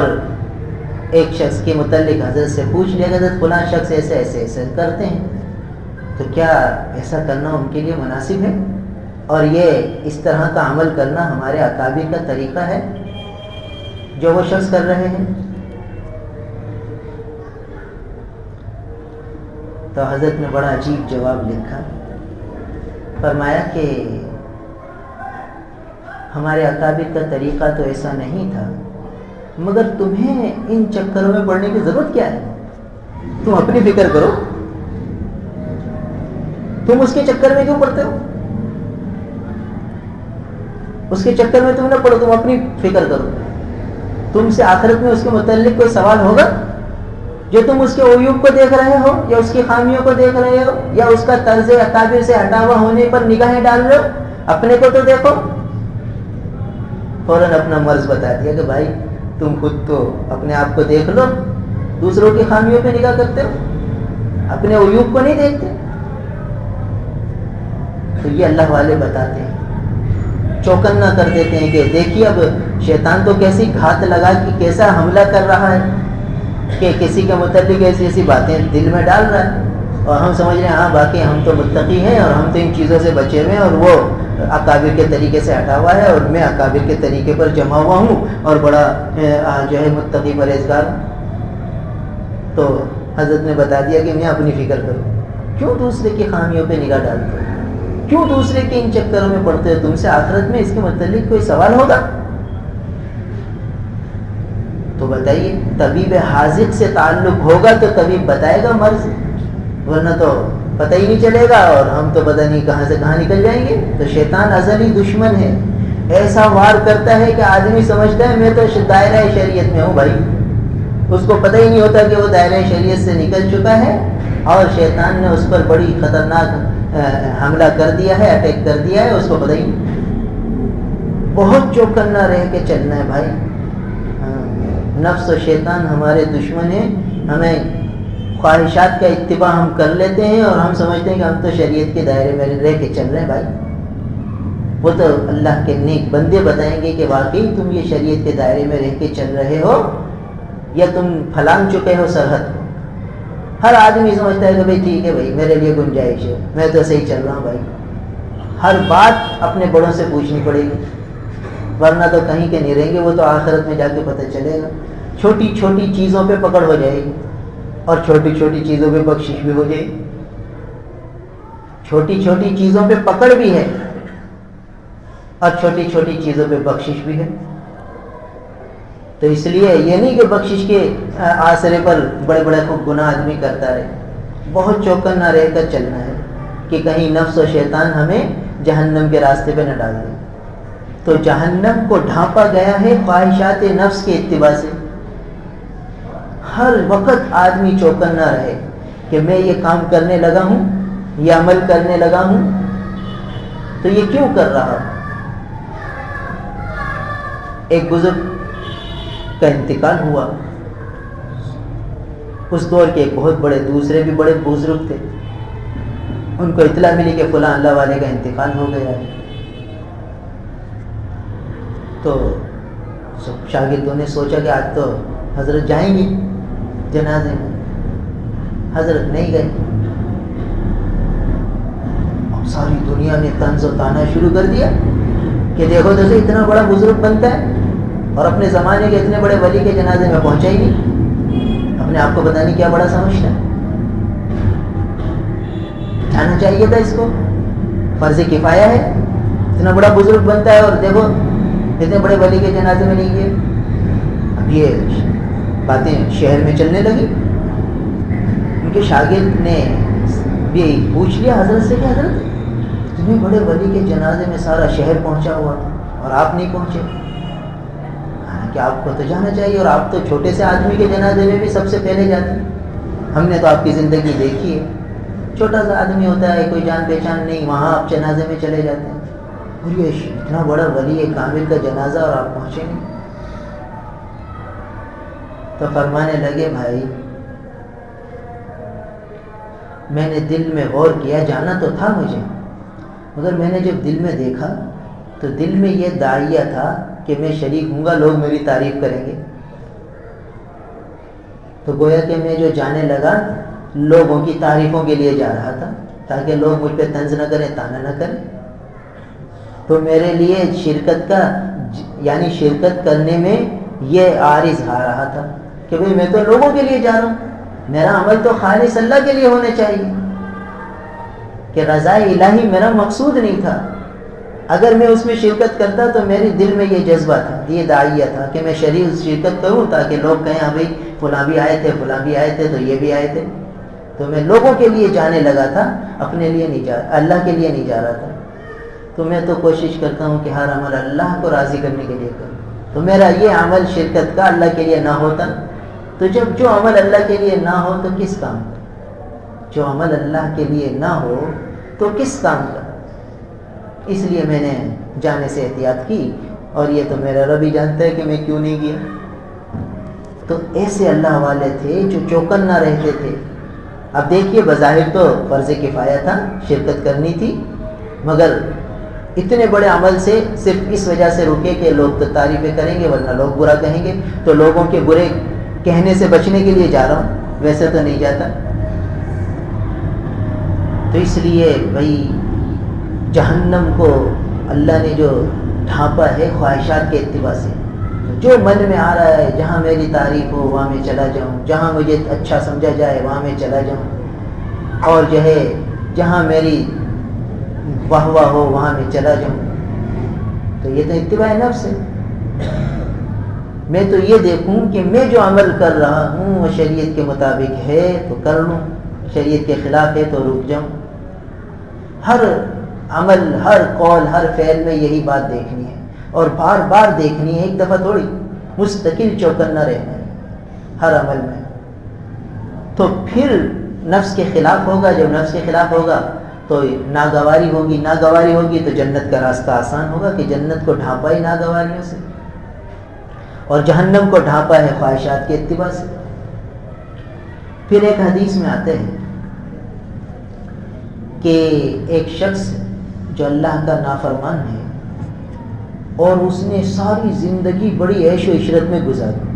ایک شخص کے متعلق حضرت سے پوچھ لیا کہ حضرت فلاں شخص ایسے ایسے ایسے کرتے ہیں، تو کیا ایسا کرنا ان کے لیے مناسب ہے، اور یہ اس طرح کا عمل کرنا ہمارے اکابر کا طریقہ ہے جو وہ شخص کر رہے ہیں؟ تو حضرت نے بڑا عجیب جواب لکھا، فرمایا کہ ہمارے اکابر کا طریقہ تو ایسا نہیں تھا، مگر تمہیں ان چکروں میں پڑنے کی ضرورت کیا ہے؟ تم اپنی فکر کرو، تم اس کے چکر میں کیوں پڑتے ہو؟ اس کے چکر میں تم نہ پڑھو، تم اپنی فکر کرو۔ تم سے آخرت میں اس کے متعلق کوئی سوال ہوگا؟ جو تم اس کے عیوب کو دیکھ رہے ہو، یا اس کی خامیوں کو دیکھ رہے ہو، یا اس کا طرز اکابر سے ہٹا ہوا ہونے پر نگاہیں ڈال رہے ہو، اپنے کو تو دیکھو۔ فوراً اپنا مرض بتا دیا کہ بھائی تم خود تو اپنے آپ کو دیکھ لو، دوسروں کی خامیوں پہ نگاہ کرتے ہو، اپنے عیوب کو نہیں دیکھتے۔ تو یہ اللہ والے بتاتے ہیں، چوکنا کر دیتے ہیں کہ دیکھیے اب شیطان تو کیسی گھات لگا کہ کیسا حملہ کر رہا ہے، کہ کسی کے متعلق ایسی ایسی باتیں دل میں ڈال رہا ہے، اور ہم سمجھ رہے ہیں ہاں باقی ہم تو متقی ہیں اور ہم تو ان چیزوں سے بچے ہوئے ہیں، اور وہ اکابر کے طریقے سے ہٹا ہوا ہے اور میں اکابر کے طریقے پر جمع ہوا ہوں اور بڑا جو ہے متقی پرہیزگار ہوں۔ تو حضرت نے بتا دیا کہ میں اپنی فکر کروں، کیوں دوسرے کی خامیوں پہ نگاہ ڈالتے ہو، کیوں دوسرے کے ان چکروں میں پڑتے ہو؟ تم سے آخرت میں اس کے متعلق کوئی سوال ہوگا؟ تو بتائیے، طبیب حاذق سے تعلق ہوگا تو طبیب بتائے گا مرض، ورنہ تو پتہ ہی نہیں چلے گا اور ہم تو پتہ نہیں کہاں سے کہاں نکل جائیں گے۔ تو شیطان ازلی دشمن ہے، ایسا وار کرتا ہے کہ آدمی سمجھتا ہے میں تو دائرہ شریعت میں ہوں بھائی، اس کو پتہ ہی نہیں ہوتا کہ وہ دائرہ شریعت سے نکل چکا ہے، اور شیطان نے اس پر بڑی خطرناک حملہ کر دیا ہے، اٹیک کر دیا ہے، اس کو پتہ ہی نہیں۔ بہت چوکنا رہ کے چلنا ہے بھائی۔ نفس و شیطان ہمارے دشمن ہیں، ہمیں خواہشات کا اتباع ہم کر لیتے ہیں اور ہم سمجھتے ہیں کہ ہم تو شریعت کے دائرے میں رہ کے چل رہے ہیں بھائی۔ وہ تو اللہ کے نیک بندے بتائیں گے کہ واقعی تم یہ شریعت کے دائرے میں رہ کے چل رہے ہو یا تم پھلانگ چکے ہو سرحد کو۔ ہر آدمی سمجھتا ہے کہ بھائی ٹھیک ہے بھائی میرے لیے گنجائش ہے، میں تو صحیح چل رہا ہوں بھائی۔ ہر بات اپنے بڑوں سے پوچھنی پڑے گی، ورنہ تو کہیں کے نہیں رہیں گے، وہ تو آخرت میں جا کے پتہ چلے گا۔ چھوٹی چھوٹی چیزوں پہ پکڑ ہو جائے گی اور چھوٹی چھوٹی چیزوں پہ بخشش بھی ہو جائے گی۔ چھوٹی چھوٹی چیزوں پہ پکڑ بھی ہے اور چھوٹی چھوٹی چیزوں پہ بخشش بھی ہے۔ تو اس لیے یہ نہیں کہ بخشش کے آسرے پر بڑے بڑے خوب گناہ آدمی کرتا رہے، بہت چوکنا رہ کر چلنا ہے کہ کہیں نفس و شیطان ہمیں جہنم کے راستے پہ نہ ڈال دے۔ تو جہنم کو ڈھانپا گیا ہے خواہشات نفس کے اتباع سے۔ ہر وقت آدمی چوکنا رہے کہ میں یہ کام کرنے لگا ہوں، یہ عمل کرنے لگا ہوں، تو یہ کیوں کر رہا ہوں؟ ایک بزرگ کا انتقال ہوا، اس دور کے ایک بہت بڑے دوسرے بھی بڑے بزرگ تھے، ان کو اطلاع ملی کہ فلاں اللہ والے کا انتقال ہو گیا ہے۔ تو شاگردوں نے سوچا کہ آج تو حضرت جائیں گے جنازے میں، حضرت نہیں گئے۔ دنیا میں طنز و طعنہ شروع کر دیا کہ دیکھو تو اتنا بڑا بزرگ بنتا ہے اور اپنے زمانے کے اتنے بڑے ولی کے جنازے میں پہنچا ہی نہیں، اپنے آپ کو پتہ نہیں کیا بڑا سمجھتا ہے۔ جانا چاہیے تھا اس کو، فرض کفایہ ہے، اتنا بڑا بزرگ بنتا ہے اور دیکھو اتنے بڑے ولی کے جنازے میں نہیں گئے۔ اب یہ باتیں شہر میں چلنے لگی، ان کے شاگرد نے بھی پوچھ لیا حضرت سے کہ حضرت اتنے بڑے ولی کے جنازے میں سارا شہر پہنچا ہوا تھا اور آپ نہیں پہنچے، کہ آپ کو تو جانا چاہیے، اور آپ تو چھوٹے سے آدمی کے جنازے میں بھی سب سے پہلے جاتے ہیں، ہم نے تو آپ کی زندگی دیکھی ہے، چھوٹا سا آدمی ہوتا ہے، کوئی جان پہچان نہیں، وہاں آپ جنازے میں چلے جاتے ہیں، اور یہ اتنا بڑا ولی کامل کا جنازہ اور آپ پہنچے نہیں۔ تو فرمانے لگے بھائی میں نے دل میں غور کیا، جانا تو تھا مجھے، مگر میں نے جب دل میں دیکھا تو دل میں یہ داعیہ تھا کہ میں شریک ہوں گا، لوگ میری تعریف کریں گے، تو گویا کہ میں جو جانے لگا لوگوں کی تعریفوں کے لیے جا رہا تھا تاکہ لوگ مجھ پہ طنز نہ کریں، طعنہ نہ کریں۔ تو میرے لیے یعنی شرکت کرنے میں یہ عارض آ رہا تھا کہ بھئی میں تو لوگوں کے لیے جا رہا ہوں، میرا عمل تو خالص اللہ کے لیے ہونا چاہیے، کہ رضا الہی میرا مقصود نہیں تھا۔ اگر میں اس میں شرکت کرتا تو میرے دل میں یہ جذبہ تھا، یہ داعیہ تھا کہ میں شرکت کروں تاکہ لوگ کہیں ہاں بھائی فلاں بھی آئے تھے، فلاں بھی آئے تھے، تو یہ بھی آئے تھے۔ تو میں لوگوں کے لیے جانے لگا تھا، اپنے لیے نہیں جا، اللہ کے لیے نہیں جا رہا تھا۔ تو میں تو کوشش کرتا ہوں کہ ہر عمل اللہ کو راضی کرنے کے لیے کروں، تو میرا یہ عمل شرکت کا اللہ کے لیے نہ ہوتا، تو جب جو عمل اللہ کے لیے نہ ہو تو کس کام کا؟ جو عمل اللہ کے لیے نہ ہو تو کس کام کا؟ اس لیے میں نے جانے سے احتیاط کی، اور یہ تو میرا رب ہی جانتا ہے کہ میں کیوں نہیں گیا۔ تو ایسے اللہ والے تھے جو چوکن نہ رہتے تھے۔ اب دیکھیے بظاہر تو فرض کفایہ تھا، شرکت کرنی تھی، مگر اتنے بڑے عمل سے صرف اس وجہ سے رکے کہ لوگ تو تعریفیں کریں گے ورنہ لوگ برا کہیں گے، تو لوگوں کے برے کہنے سے بچنے کے لیے جا رہا ہوں، ویسے تو نہیں جاتا۔ تو اس لیے بھائی جہنم کو اللہ نے جو ڈھانپا ہے خواہشات کے اتباع سے، جو من میں آ رہا ہے، جہاں میری تعریف ہو وہاں میں چلا جاؤں، جہاں مجھے اچھا سمجھا جائے وہاں میں چلا جاؤں، اور جو ہے جہاں میری واہ واہ ہو وہاں میں چلا جاؤں، تو یہ تو اتباع نفس ہے۔ میں تو یہ دیکھوں کہ میں جو عمل کر رہا ہوں وہ شریعت کے مطابق ہے تو کر لوں، شریعت کے خلاف ہے تو رک جاؤں۔ ہر عمل، ہر قول، ہر فعل میں یہی بات دیکھنی ہے، اور بار بار دیکھنی ہے، ایک دفعہ تھوڑی، مستقل چوکن نہ رہنا ہے ہر عمل میں۔ تو پھر نفس کے خلاف ہوگا، جب نفس کے خلاف ہوگا تو ناگواری ہوگی تو جنت کا راستہ آسان ہوگا، کہ جنت کو ڈھانپا ہی ناگواریوں سے، اور جہنم کو ڈھانپا ہے خواہشات کے اتباع سے۔ پھر ایک حدیث میں آتے ہیں کہ ایک شخص جو اللہ کا نافرمان ہے اور اس نے ساری زندگی بڑی عیش و عشرت میں گزاری،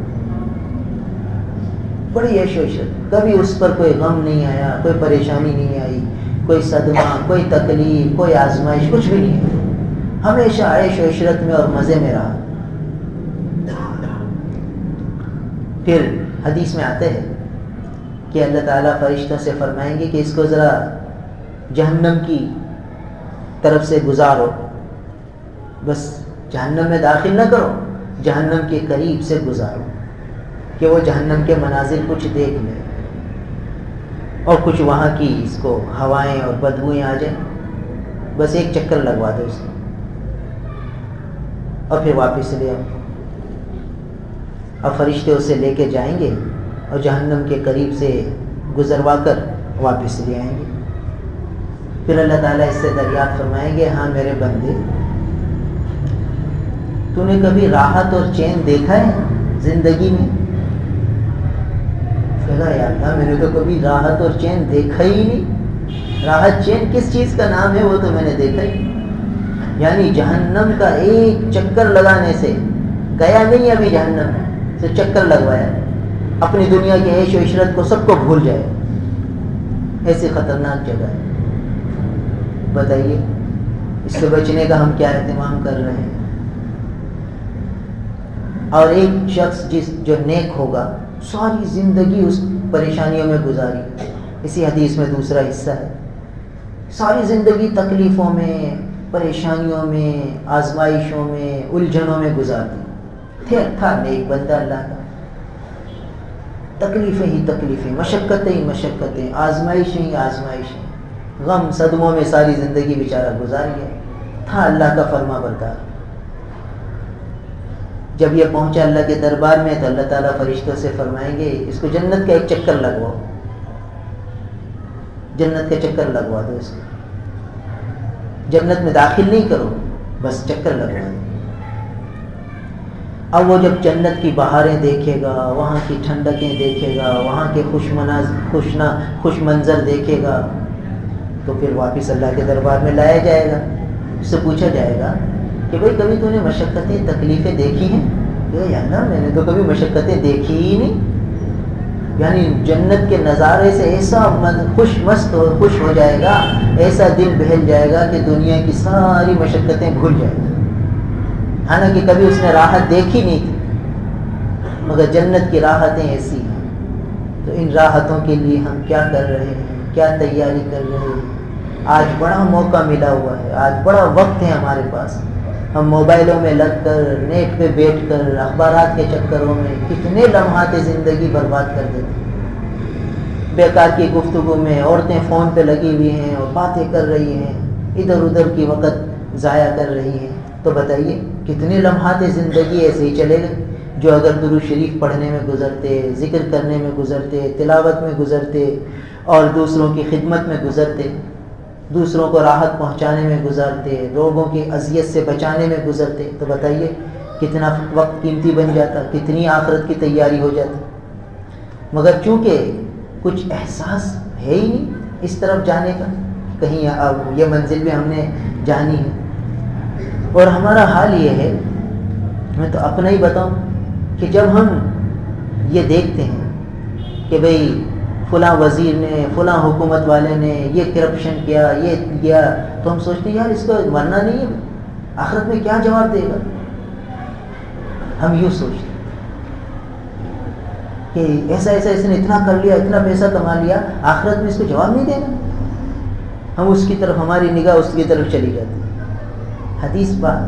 بڑی عیش و عشرت، کبھی اس پر کوئی غم نہیں آیا، کوئی پریشانی نہیں آئی، کوئی صدمہ، کوئی تکلیف، کوئی آزمائش، کچھ بھی نہیں ہے، ہمیشہ عیش و عشرت میں اور مزے میں رہا۔ پھر حدیث میں آتے ہیں کہ اللہ تعالیٰ فرشتوں سے فرمائیں گے کہ اس کو ذرا جہنم کی طرف سے گزارو، بس جہنم میں داخل نہ کرو، جہنم کے قریب سے گزارو، کہ وہ جہنم کے مناظر کچھ دیکھ لے، اور کچھ وہاں کی اس کو ہوائیں اور بدبوئیں آ جائیں، بس ایک چکر لگوا دو اس کو، اور پھر واپس لے آؤ۔ اب فرشتے اسے لے کے جائیں گے اور جہنم کے قریب سے گزروا کر واپس لے آئیں گے۔ پھر اللہ تعالیٰ اس سے دریافت فرمائیں گے، ہاں میرے بندے، تو نے کبھی راحت اور چین دیکھا ہے زندگی میں؟ کہا یا اللہ میں نے تو کبھی راحت اور چین دیکھا ہی نہیں، راحت چین کس چیز کا نام ہے وہ تو میں نے دیکھا ہی نہیں۔ یعنی جہنم کا ایک چکر لگانے سے، گیا نہیں ابھی جہنم میں، تو چکر لگوایا، اپنی دنیا کی عیش و عشرت کو سب کو بھول جائے، ایسی خطرناک جگہ ہے۔ بتائیے اس سے بچنے کا ہم کیا اہتمام کر رہے ہیں؟ اور ایک شخص جو نیک ہوگا ساری زندگی اس پریشانیوں میں گزاری، اسی حدیث میں دوسرا حصہ ہے، ساری زندگی تکلیفوں میں، پریشانیوں میں، آزمائشوں میں، الجھنوں میں گزار دی، تھا نیک بندہ اللہ کا، تکلیفیں ہی تکلیفیں، مشقتیں ہی مشقتیں، آزمائشیں ہی آزمائشیں، غم صدموں میں ساری زندگی بیچارہ گزار گیا، تھا اللہ کا فرما بردار۔ جب یہ پہنچا اللہ کے دربار میں تو اللہ تعالیٰ فرشتوں سے فرمائیں گے اس کو جنت کا ایک چکر لگواؤ، جنت کا چکر لگوا دو، اس کو جنت میں داخل نہیں کرو، بس چکر لگوا دو۔ اب وہ جب جنت کی بہاریں دیکھے گا، وہاں کی ٹھنڈکیں دیکھے گا، وہاں کے خوش منظر دیکھے گا، تو پھر واپس اللہ کے دربار میں لایا جائے گا، اس سے پوچھا جائے گا کہ بھائی کبھی تو نے مشقتیں تکلیفیں دیکھی ہیں؟ یا اللہ میں نے تو کبھی مشقتیں دیکھی ہی نہیں۔ یعنی جنت کے نظارے سے ایسا خوش ہو جائے گا، ایسا دل بہل جائے گا کہ دنیا کی ساری مشقتیں بھول جائے گا، حالانکہ کبھی اس نے راحت دیکھی نہیں تھی، مگر جنت کی راحتیں ایسی ہیں۔ تو ان راحتوں کے لیے ہم کیا کر رہے ہیں، کیا تیاری کر رہے ہیں؟ آج بڑا موقع ملا ہوا ہے، آج بڑا وقت ہے ہمارے پاس، ہم موبائلوں میں لگ کر، نیٹ پہ بیٹھ کر، اخبارات کے چکروں میں کتنے لمحات زندگی برباد کر دیتے ہیں۔ بیکار کی گفتگو میں عورتیں فون پہ لگی ہوئی ہیں اور باتیں کر رہی ہیں، ادھر ادھر کی وقت ضائع کر رہی ہیں، تو بتائیے کتنے لمحات زندگی ایسے ہی چلے گئے جو اگر درود شریف پڑھنے میں گزرتے، ذکر کرنے میں گزرتے، تلاوت میں گزرتے اور دوسروں کی خدمت میں گزرتے، دوسروں کو راحت پہنچانے میں گزارتے، لوگوں کی اذیت سے بچانے میں گزرتے، تو بتائیے کتنا وقت قیمتی بن جاتا، کتنی آخرت کی تیاری ہو جاتی۔ مگر چونکہ کچھ احساس ہے ہی نہیں اس طرف جانے کا، کہیں اب یہ منزل بھی ہم نے جانی ہے، اور ہمارا حال یہ ہے، میں تو اپنا ہی بتاؤں کہ جب ہم یہ دیکھتے ہیں کہ بھئی فلاں وزیر نے، فلاں حکومت والے نے یہ کرپشن کیا، یہ کیا، تو ہم سوچتے ہیں یار اس کو مرنا نہیں ہے، آخرت میں کیا جواب دے گا؟ ہم یوں سوچتے ہیں کہ ایسا اس نے اتنا کر لیا، اتنا پیسہ کما لیا، آخرت میں اس کو جواب نہیں دینا۔ ہم اس کی طرف، ہماری نگاہ اس کی طرف چلی جاتی ہے۔ حدیث بات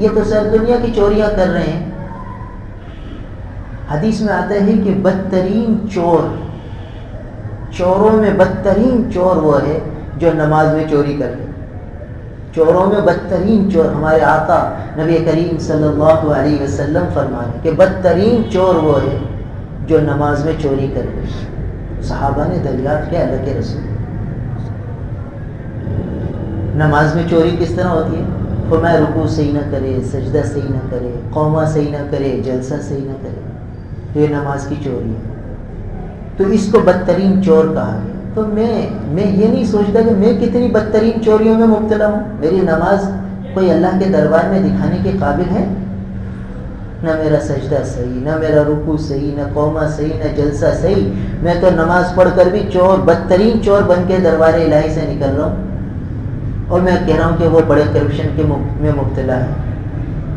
یہ تو سر دنیا کی چوریاں کر رہے ہیں، حدیث میں آتا ہے کہ بدترین چوروں میں بدترین چور وہ ہے جو نماز میں چوری کر لے۔ چوروں میں بدترین چور، ہمارے آقا نبی کریم صلی اللہ علیہ وسلم فرمانے کہ بدترین چور وہ ہے جو نماز میں چوری کر لے۔ صحابہ نے دریافت کیا اللہ کے رسول، نماز میں چوری کس طرح ہوتی ہے؟ فرمایا رکوع صحیح نہ کرے، سجدہ صحیح نہ کرے، قومہ صحیح نہ کرے، جلسہ صحیح نہ کرے، تو یہ نماز کی چوری ہے، تو اس کو بدترین چور کہا ہے۔ تو میں یہ نہیں سوچتا کہ میں کتنی بدترین چوریوں میں مبتلا ہوں، میری نماز کوئی اللہ کے دربار میں دکھانے کے قابل ہے؟ نہ میرا سجدہ صحیح، نہ میرا رکوع صحیح، نہ قومہ صحیح، نہ جلسہ صحیح، میں تو نماز پڑھ کر بھی بدترین چور بن کے دربار الہی سے نکل رہا ہوں، اور میں کہہ رہا ہوں کہ وہ بڑے کرپشن کے میں مبتلا ہے۔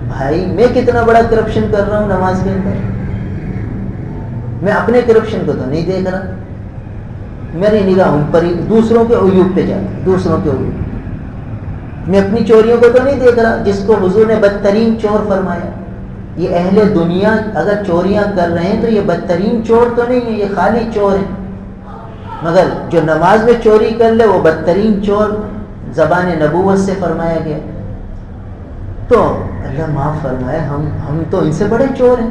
بھائی میں کتنا بڑا کرپشن کر رہا ہوں نماز کے اندر، میں اپنے کرپشن کو تو نہیں دیکھ رہا، میری نگاہ ان پر ہی دوسروں کے عیوب پہ جاتی، دوسروں کے عیوب، میں اپنی چوریوں کو تو نہیں دیکھ رہا جس کو حضور نے بدترین چور فرمایا۔ یہ اہل دنیا اگر چوریاں کر رہے ہیں تو یہ بدترین چور تو نہیں ہے، یہ خالی چور ہے، مگر جو نماز میں چوری کر لے وہ بدترین چور زبان نبوت سے فرمایا گیا۔ تو اللہ معاف فرمائے، ہم تو ان سے بڑے چور ہیں،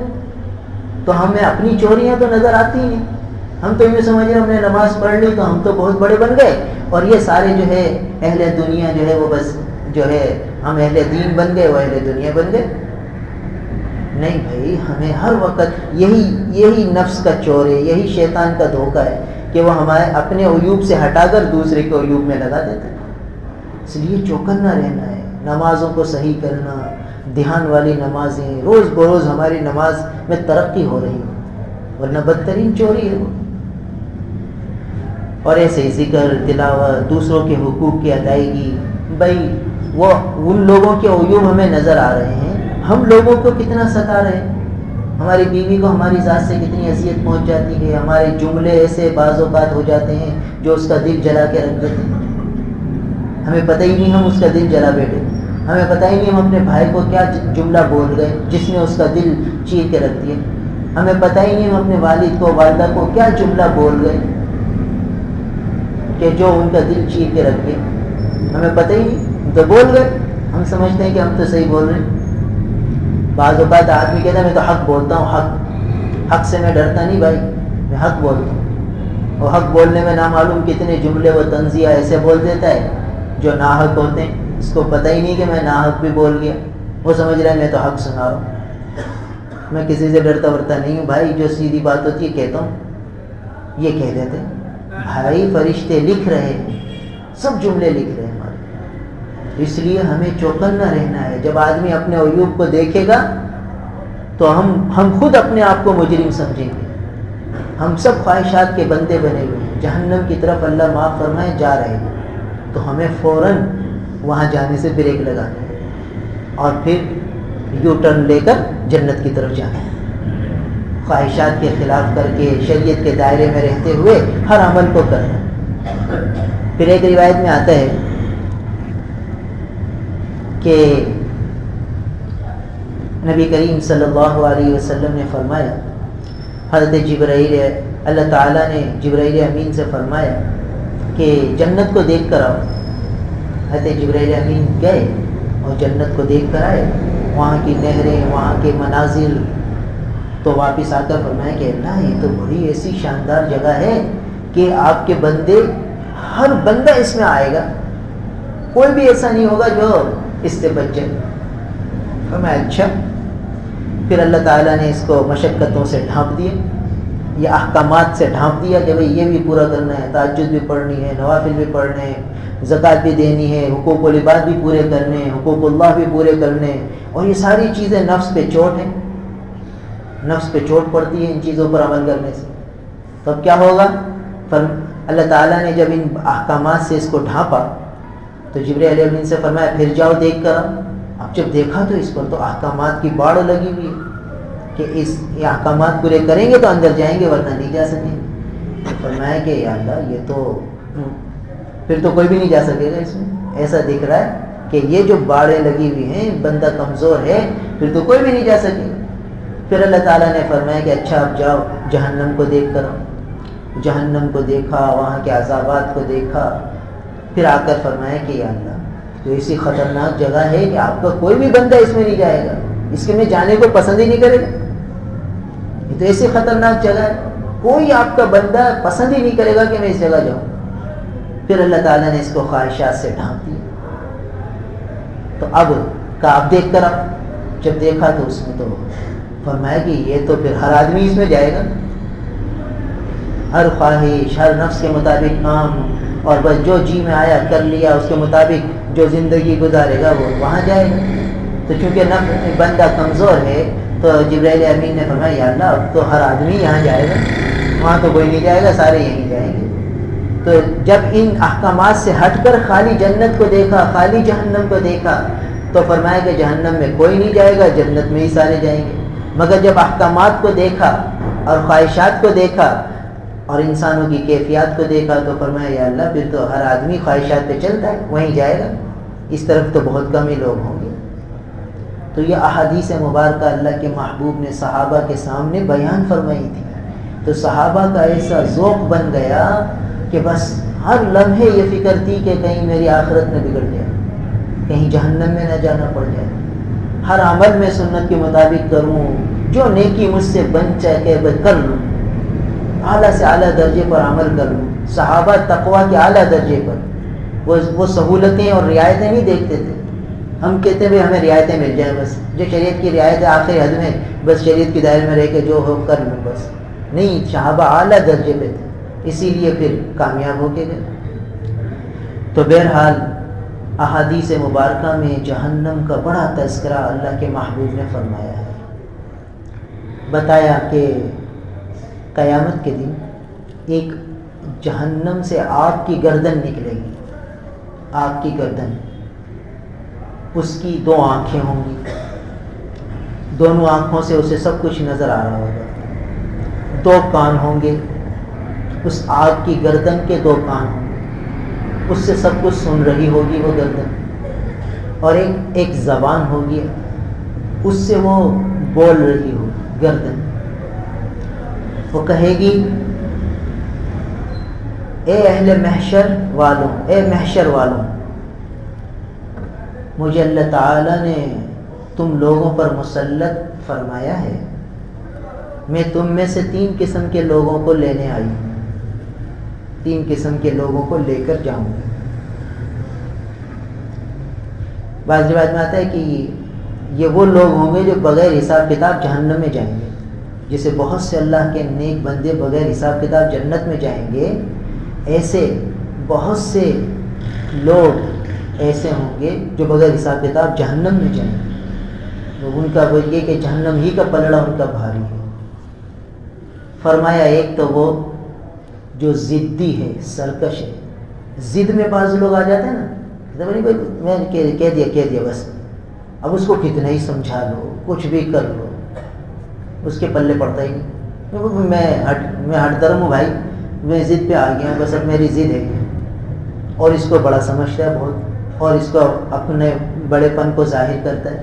تو ہمیں اپنی چوریاں تو نظر آتی نہیں، ہم تو یہ سمجھ رہے ہم نے نماز پڑھ لی تو ہم تو بہت بڑے بن گئے، اور یہ سارے جو ہے اہل دنیا جو ہے وہ بس جو ہے ہم اہل دین بن گئے، وہ اہل دنیا بن گئے۔ نہیں بھائی، ہمیں ہر وقت یہی نفس کا چور ہے، یہی شیطان کا دھوکہ ہے کہ وہ ہمارے اپنے عیوب سے ہٹا کر دوسرے کے عیوب میں لگا دیتا ہے۔ اس لیے چوکنا رہنا ہے، نمازوں کو صحیح کرنا، دھیان والی نمازیں، روز بروز ہماری نماز میں ترقی ہو رہی ہے، ورنہ بدترین چوری ہے وہ۔ اور ایسے ہی ذکر، تلاوت، دوسروں کے حقوق کی ادائیگی، بھائی وہ ان لوگوں کے عیوب ہمیں نظر آ رہے ہیں، ہم لوگوں کو کتنا ستا رہے ہیں، ہماری بیوی کو ہماری ذات سے کتنی اذیت پہنچ جاتی ہے، ہمارے جملے ایسے بعض اوقات ہو جاتے ہیں جو اس کا دل جلا کے رکھ دیتے ہیں، ہمیں پتہ ہی نہیں ہم اس کا دل جلا بیٹھے، ہمیں پتہ ہی نہیں ہم اپنے بھائی کو کیا جملہ بول گئے جس نے اس کا دل چیر کے رکھ دیا، ہمیں پتہ ہی نہیں ہم اپنے والد کو والدہ کو کیا جملہ بول گئے کہ جو ان کا دل چیر کے رکھ گیا، ہمیں پتہ ہی نہیں، ہم تو بول گئے، ہم سمجھتے ہیں کہ ہم تو صحیح بول رہے ہیں۔ بعض اوقات آدمی کہتا ہے میں تو حق بولتا ہوں، حق سے میں ڈرتا نہیں بھائی، میں حق بولتا ہوں، اور حق بولنے میں نامعلوم کتنے جملے و طنزیہ ایسے بول دیتا ہے جو ناحق ہوتے ہیں، اس کو پتہ ہی نہیں کہ میں ناحق بھی بول گیا، وہ سمجھ رہا ہے میں تو حق سنا رہا ہوں، میں کسی سے ڈرتا ورتا نہیں ہوں بھائی، جو سیدھی بات ہوتی ہے کہتا ہوں، یہ کہہ دیتے ہیں بھائی فرشتے لکھ رہے ہیں، سب جملے لکھ رہے ہیں ہمارے، اس لیے ہمیں چوکنا رہنا ہے۔ جب آدمی اپنے عیوب کو دیکھے گا تو ہم خود اپنے آپ کو مجرم سمجھیں گے، ہم سب خواہشات کے بندے بنے ہوئے ہیں، جہنم کی طرف اللہ معاف فرمائے جا رہے ہیں، تو ہمیں فوراً وہاں جانے سے بریک لگانا ہے اور پھر یو ٹرن لے کر جنت کی طرف جانا ہے، خواہشات کے خلاف کر کے شریعت کے دائرے میں رہتے ہوئے ہر عمل کو کرنا ہے۔ پھر ایک روایت میں آتا ہے کہ نبی کریم صلی اللہ علیہ وسلم نے فرمایا، حضرت جبرائیل اللہ تعالیٰ نے جبرائیل امین سے فرمایا کہ جنت کو دیکھ کر آؤ، حضرت جبرائیل امین گئے اور جنت کو دیکھ کر آئے، وہاں کی نہریں، وہاں کے مناظر، تو واپس آ کر فرمایا کہ اللہ یہ تو بڑی ایسی شاندار جگہ ہے کہ آپ کے بندے، ہر بندہ اس میں آئے گا، کوئی بھی ایسا نہیں ہوگا جو اس سے بچ جائے۔ فرمایا اچھا، پھر اللہ تعالیٰ نے اس کو مشقتوں سے ڈھانپ دیا، یہ احکامات سے ڈھانپ دیا کہ بھئی یہ بھی پورا کرنا ہے، تہجد بھی پڑھنی ہے، نوافل بھی پڑھنے ہیں، زکوٰۃ بھی دینی ہے، حقوق العباد بھی پورے کرنے ہیں، حقوق اللہ بھی پورے کرنے ہیں، اور یہ ساری چیزیں نفس پہ چوٹ ہیں، نفس پہ چوٹ پڑتی ہے ان چیزوں پر عمل کرنے سے، تو اب کیا ہوگا؟ اللہ تعالیٰ نے جب ان احکامات سے اس کو ڈھانپا تو جبرائیل علیہ السلام سے فرمایا پھر جاؤ دیکھ کر آؤ۔ اب جب دیکھا تو اس پر تو احکامات کی باڑ لگی ہوئی ہے کہ یہ احکامات پورے کریں گے تو اندر جائیں گے ورنہ نہیں جا سکیں گے۔ فرمایا کہ یا اللہ یہ تو پھر تو کوئی بھی نہیں جا سکے گا، اس میں ایسا دکھ رہا ہے کہ یہ جو باڑیں لگی ہوئی ہیں، بندہ کمزور ہے، پھر تو کوئی بھی نہیں جا سکے گا۔ پھر اللہ تعالیٰ نے فرمایا کہ اچھا اب جاؤ جہنم کو دیکھ کر آؤ۔ جہنم کو دیکھا، وہاں کے عذابات کو دیکھا، پھر آ کر فرمایا کہ یا اللہ تو ایسی خطرناک جگہ ہے کہ آپ کا کوئی بھی بندہ اس میں نہیں جائے گا، اس کے میں جانے کو پسند ہی نہیں کرے گا، یہ تو ایسی خطرناک جگہ ہے، کوئی آپ کا بندہ پسند ہی نہیں کرے گا کہ میں اس جگہ جاؤں۔ پھر اللہ تعالیٰ نے اس کو خواہشات سے ڈھانپ دیا، تو اب آپ دیکھ کر اب جب دیکھا تو اس میں تو فرمایا کہ یہ تو پھر ہر آدمی اس میں جائے گا، ہر خواہش، ہر نفس کے مطابق کام، اور بس جو جی میں آیا کر لیا، اس کے مطابق جو زندگی گزارے گا وہ وہاں جائے گا۔ تو چونکہ نفس بندہ کمزور ہے تو جبرائیل امین نے فرمایا یا اللہ اب تو ہر آدمی یہاں جائے گا، وہاں تو کوئی نہیں جائے گا، سارے یہیں جائیں گے۔ تو جب ان احکامات سے ہٹ کر خالی جنت کو دیکھا، خالی جہنم کو دیکھا، تو فرمایا کہ جہنم میں کوئی نہیں جائے گا، جنت میں ہی سارے جائیں گے۔ مگر جب احکامات کو دیکھا اور خواہشات کو دیکھا اور انسانوں کی کیفیات کو دیکھا تو فرمایا یا اللہ پھر تو ہر آدمی خواہشات پہ چلتا ہے، وہیں جائے گا، اس طرف تو بہت کم ہی لوگ ہوں گے۔ تو یہ احادیث مبارکہ اللہ کے محبوب نے صحابہ کے سامنے بیان فرمائی تھی، تو صحابہ کا ایسا ذوق بن گیا کہ بس ہر لمحے یہ فکر تھی کہ کہیں میری آخرت نہ بگڑ جائے، کہیں جہنم میں نہ جانا پڑ جائے، ہر عمل میں سنت کے مطابق کروں، جو نیکی مجھ سے بن چاہے کر لوں، اعلیٰ سے اعلیٰ درجے پر عمل کر لوں۔ صحابہ تقویٰ کے اعلیٰ درجے پر وہ سہولتیں اور رعایتیں نہیں دیکھتے تھے، ہم کہتے ہیں ہمیں رعایتیں مل جائیں، بس جو شریعت کی رعایت ہے آخری حد میں، بس شریعت کے دائرے میں رہ کے جو ہو کر لوں بس، نہیں، صحابہ اعلیٰ درجے پہ تھے، اسی لیے پھر کامیاب ہو کے گئے۔ تو بہرحال احادیث مبارکہ میں جہنم کا بڑا تذکرہ اللہ کے محبوب نے فرمایا ہے، بتایا کہ قیامت کے دن ایک جہنم سے آگ کی گردن نکلے گی، آگ کی گردن، اس کی 2 آنکھیں ہوں گی، دونوں آنکھوں سے اسے سب کچھ نظر آ رہا ہوگا، 2 کان ہوں گے، اس آگ کی گردن کے 2 کان ہوں گے، اس سے سب کچھ سن رہی ہوگی وہ گردن، اور ایک زبان ہوگی، اس سے وہ بول رہی ہوگی گردن۔ وہ کہے گی اے اہل محشر والوں، اے محشر والوں، مجھے اللہ تعالیٰ نے تم لوگوں پر مسلط فرمایا ہے، میں تم میں سے 3 قسم کے لوگوں کو لینے آئی ہوں، 3 قسم کے لوگوں کو لے کر جاؤں گی۔ بعض روایت میں آتا ہے کہ یہ وہ لوگ ہوں گے جو بغیر حساب کتاب جہنم میں جائیں گے، جسے بہت سے اللہ کے نیک بندے بغیر حساب کتاب جنت میں جائیں گے، ایسے بہت سے لوگ ایسے ہوں گے جو بغیر حساب کتاب جہنم میں جائیں گے، ان کا وہ یہ کہ جہنم ہی کا پلڑا ان کا بھاری ہے۔ فرمایا ایک تو وہ جو ضدی ہے، سرکش ہے، ضد میں بعض لوگ آ جاتے ہیں نا، میں نے کہہ دیا بس، اب اس کو کتنا ہی سمجھا لو، کچھ بھی کر لو، اس کے پلے پڑتا ہی نہیں، میں ہٹ درم ہوں بھائی، میں ضد پہ آ گیا ہوں، بس اب میری ضد ہے، اور اس کو بڑا سمجھتا ہے بہت، اور اس کو اپنے بڑے پن کو ظاہر کرتا ہے۔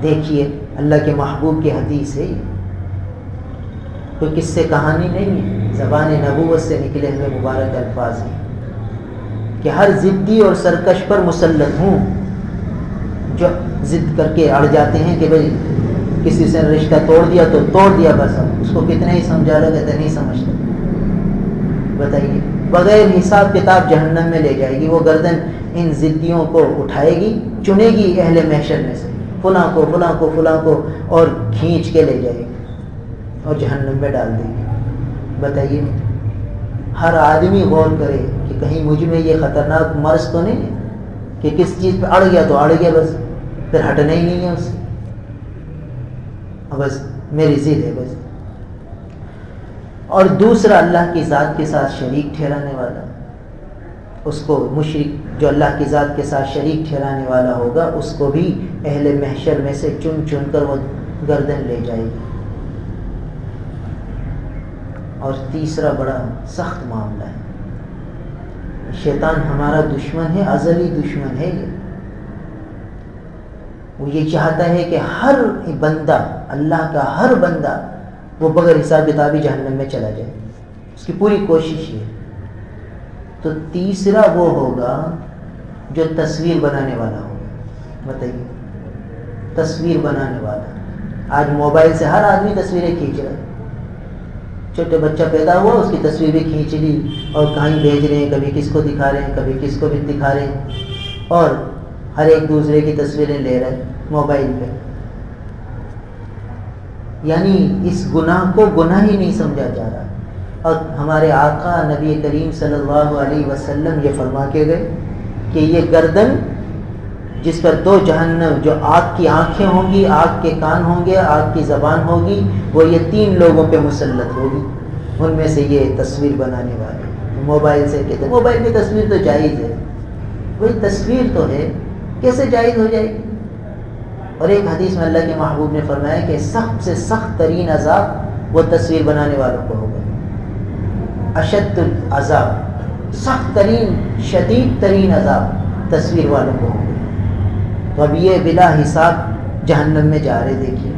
دیکھیے اللہ کے محبوب کی حدیث ہے، کوئی قصے کہانی نہیں ہے، زبان نبوت سے نکلے ہوئے مبارک الفاظ ہیں کہ ہر ضدی اور سرکش پر مسلط ہوں، جو ضد کر کے اڑ جاتے ہیں کہ بھئی کسی سے رشتہ توڑ دیا تو توڑ دیا، بس اب اس کو کتنا ہی سمجھا لو کہتے نہیں سمجھتا۔ بتائیے بغیر حساب کتاب جہنم میں لے جائے گی وہ گردن، ان ضدیوں کو اٹھائے گی، چنے گی اہل محشر میں سے فلاں کو فلاں کو فلاں کو، اور کھینچ کے لے جائے گی اور جہنم میں ڈال دے گی۔ بتائیے ہر آدمی غور کرے کہ کہیں مجھ میں یہ خطرناک مرض تو نہیں ہے کہ کس چیز پہ اڑ گیا تو اڑ گیا، بس پھر ہٹنا ہی نہیں ہے اس سے، بس میری ضد ہے بس۔ اور دوسرا اللہ کی ذات کے ساتھ شریک ٹھہرانے والا، اس کو مشرک جو اللہ کی ذات کے ساتھ شریک ٹھہرانے والا ہوگا، اس کو بھی اہل محشر میں سے چن چن کر وہ گردن لے جائے گی۔ اور تیسرا بڑا سخت معاملہ ہے، شیطان ہمارا دشمن ہے، ازلی دشمن ہے، وہ یہ چاہتا ہے کہ ہر بندہ، اللہ کا ہر بندہ وہ بغیر حساب کتابی جہنم میں چلا جائے، اس کی پوری کوشش ہے۔ تو تیسرا وہ ہوگا جو تصویر بنانے والا ہوگا۔ بتائیے تصویر بنانے والا، آج موبائل سے ہر آدمی تصویریں کھینچ رہا ہے، چھوٹے بچہ پیدا ہوا اس کی تصویر بھی کھینچ لی اور کہیں بھیج رہے ہیں، کبھی کس کو دکھا رہے ہیں، کبھی کس کو بھی دکھا رہے ہیں، اور ہر ایک دوسرے کی تصویریں لے رہے ہیں موبائل پہ۔ یعنی اس گناہ کو گناہ ہی نہیں سمجھا جا رہا، اور ہمارے آقا نبی کریم صلی اللہ علیہ وسلم یہ فرما کے گئے کہ یہ گردن جس پر 2 جہنم، جو آگ کی آنکھیں ہوں گی، آگ کے کان ہوں گے، آگ کی زبان ہوگی، وہ یہ 3 لوگوں پہ مسلط ہوگی، ان میں سے یہ تصویر بنانے والے۔ موبائل سے کہتے ہیں موبائل کی تصویر تو جائز ہے، وہی تصویر تو ہے، کیسے جائز ہو جائے گی؟ اور ایک حدیث میں اللہ کے محبوب نے فرمایا کہ سخت سے سخت ترین عذاب وہ تصویر بنانے والوں کو ہوگا، اشد العذاب، سخت ترین شدید ترین عذاب تصویر والوں کو ہوگا۔ تو اب یہ بلا حساب جہنم میں جا رہے، دیکھیے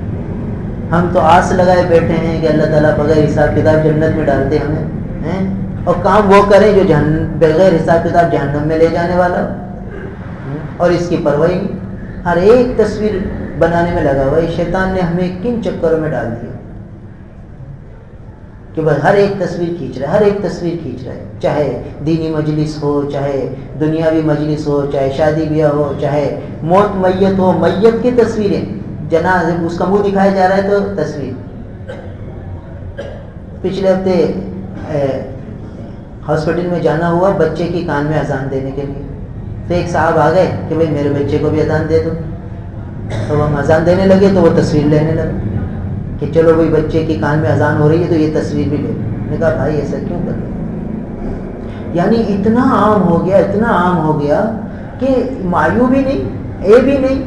ہم تو آس لگائے بیٹھے ہیں کہ اللہ تعالیٰ بغیر حساب کتاب جنت میں ڈال دے ہمیں، اور کام وہ کریں جو بغیر حساب کتاب جہنم میں لے جانے والا، اور اس کی پرواہ نہیں، ہر ایک تصویر بنانے میں لگا ہوا ہے۔ شیطان نے ہمیں کن چکروں میں ڈال دیا کہ بس ہر ایک تصویر کھینچ رہا ہے، ہر ایک تصویر کھینچ رہا ہے، چاہے دینی مجلس ہو، چاہے دنیاوی مجلس ہو، چاہے شادی بیاہ ہو، چاہے موت میت ہو، میت کی تصویریں، جنازے اس کا منہ دکھایا جا رہا ہے تو تصویر۔ پچھلے ہفتے ہاسپٹل میں جانا ہوا بچے کی کان میں اذان دینے کے لیے، تو ایک صاحب آ گئے کہ بھائی میرے بچے کو بھی اذان دے دو، تو ہم اذان دینے لگے تو وہ تصویر لینے لگے کہ چلو بھائی بچے کی کان میں اذان ہو رہی ہے تو یہ تصویر بھی لے۔ میں نے کہا بھائی ایسا کیوں کر رہے؟ یعنی اتنا عام ہو گیا، اتنا عام ہو گیا کہ معیو بھی نہیں، اے بھی نہیں.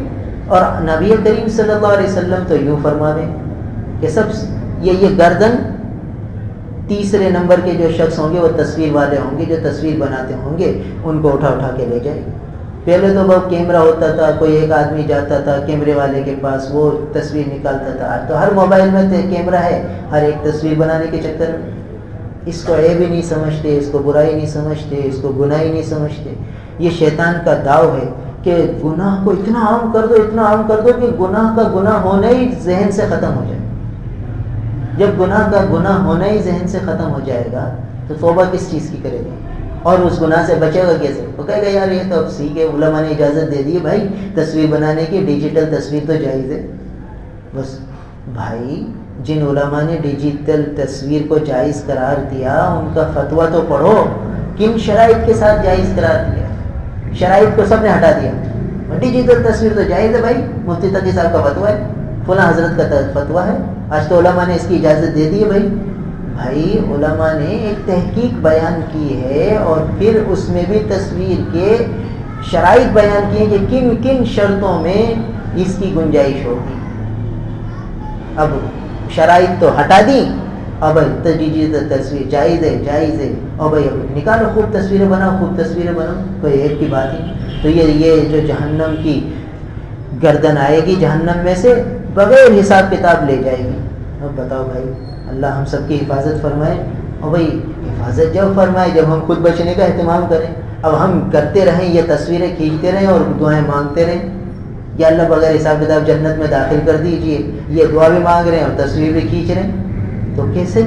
اور نبی کریم صلی اللہ علیہ وسلم تو یوں فرما دیں کہ سب یہ گردن تیسرے نمبر کے جو شخص ہوں گے وہ تصویر والے ہوں گے، جو تصویر بناتے ہوں گے ان کو اٹھا کے لے جائے گی. پہلے تو بہت کیمرہ ہوتا تھا، کوئی ایک آدمی جاتا تھا کیمرے والے کے پاس، وہ تصویر نکالتا تھا. تو ہر موبائل میں کیمرہ ہے، ہر ایک تصویر بنانے کے چکر میں اس کو عیب بھی نہیں سمجھتے، اس کو برائی نہیں سمجھتے، اس کو گناہ ہی نہیں سمجھتے. یہ شیطان کا داؤ ہے کہ گناہ کو اتنا عام کر دو، اتنا عام کر دو کہ گناہ کا گناہ ہونا ہی ذہن سے ختم ہو جائے. جب گناہ کا گناہ ہونا ہی ذہن سے ختم ہو جائے گا تو توبہ کس چیز کی کرے گا اور اس گناہ سے بچے گا کیسے؟ وہ کہے گا یار یہ تو اب سیکھے، علماء نے اجازت دے دی بھائی تصویر بنانے کی، ڈیجیٹل تصویر تو جائز ہے. بس بھائی جن علماء نے ڈیجیٹل تصویر کو جائز قرار دیا ان کا فتویٰ تو پڑھو، کن شرائط کے ساتھ جائز قرار دیا. شرائط کو سب نے ہٹا دیا. ڈیجیٹل تصویر تو جائز ہے بھائی، مفتی تقی صاحب کا فتویٰ ہے، فلاں حضرت کا فتویٰ ہے، آج تو علماء نے اس کی اجازت دے دی ہے. بھائی علماء نے ایک تحقیق بیان کی ہے اور پھر اس میں بھی تصویر کے شرائط بیان کی ہیں کہ کن کن شرطوں میں اس کی گنجائش ہوگی. اب شرائط تو ہٹا دی، اب ڈیجیٹل تصویر جائز ہے. اور بھائی اب نکالو، خوب تصویریں بناؤ، خوب تصویریں بناؤ، کوئی ایک کی بات ہی. تو یہ جو جہنم کی گردن آئے گی جہنم میں سے بغیر حساب کتاب لے جائے گی. اب بتاؤ بھائی، اللہ ہم سب کی حفاظت فرمائے. اور بھائی حفاظت جب فرمائے جب ہم خود بچنے کا اہتمام کریں. اب ہم کرتے رہیں، یہ تصویریں کھینچتے رہیں اور دعائیں مانگتے رہیں یا اللہ بغیر حساب کتاب جنت میں داخل کر دیجئے، یہ دعا بھی مانگ رہے ہیں اور تصویر بھی کھینچ رہے ہیں، تو کیسے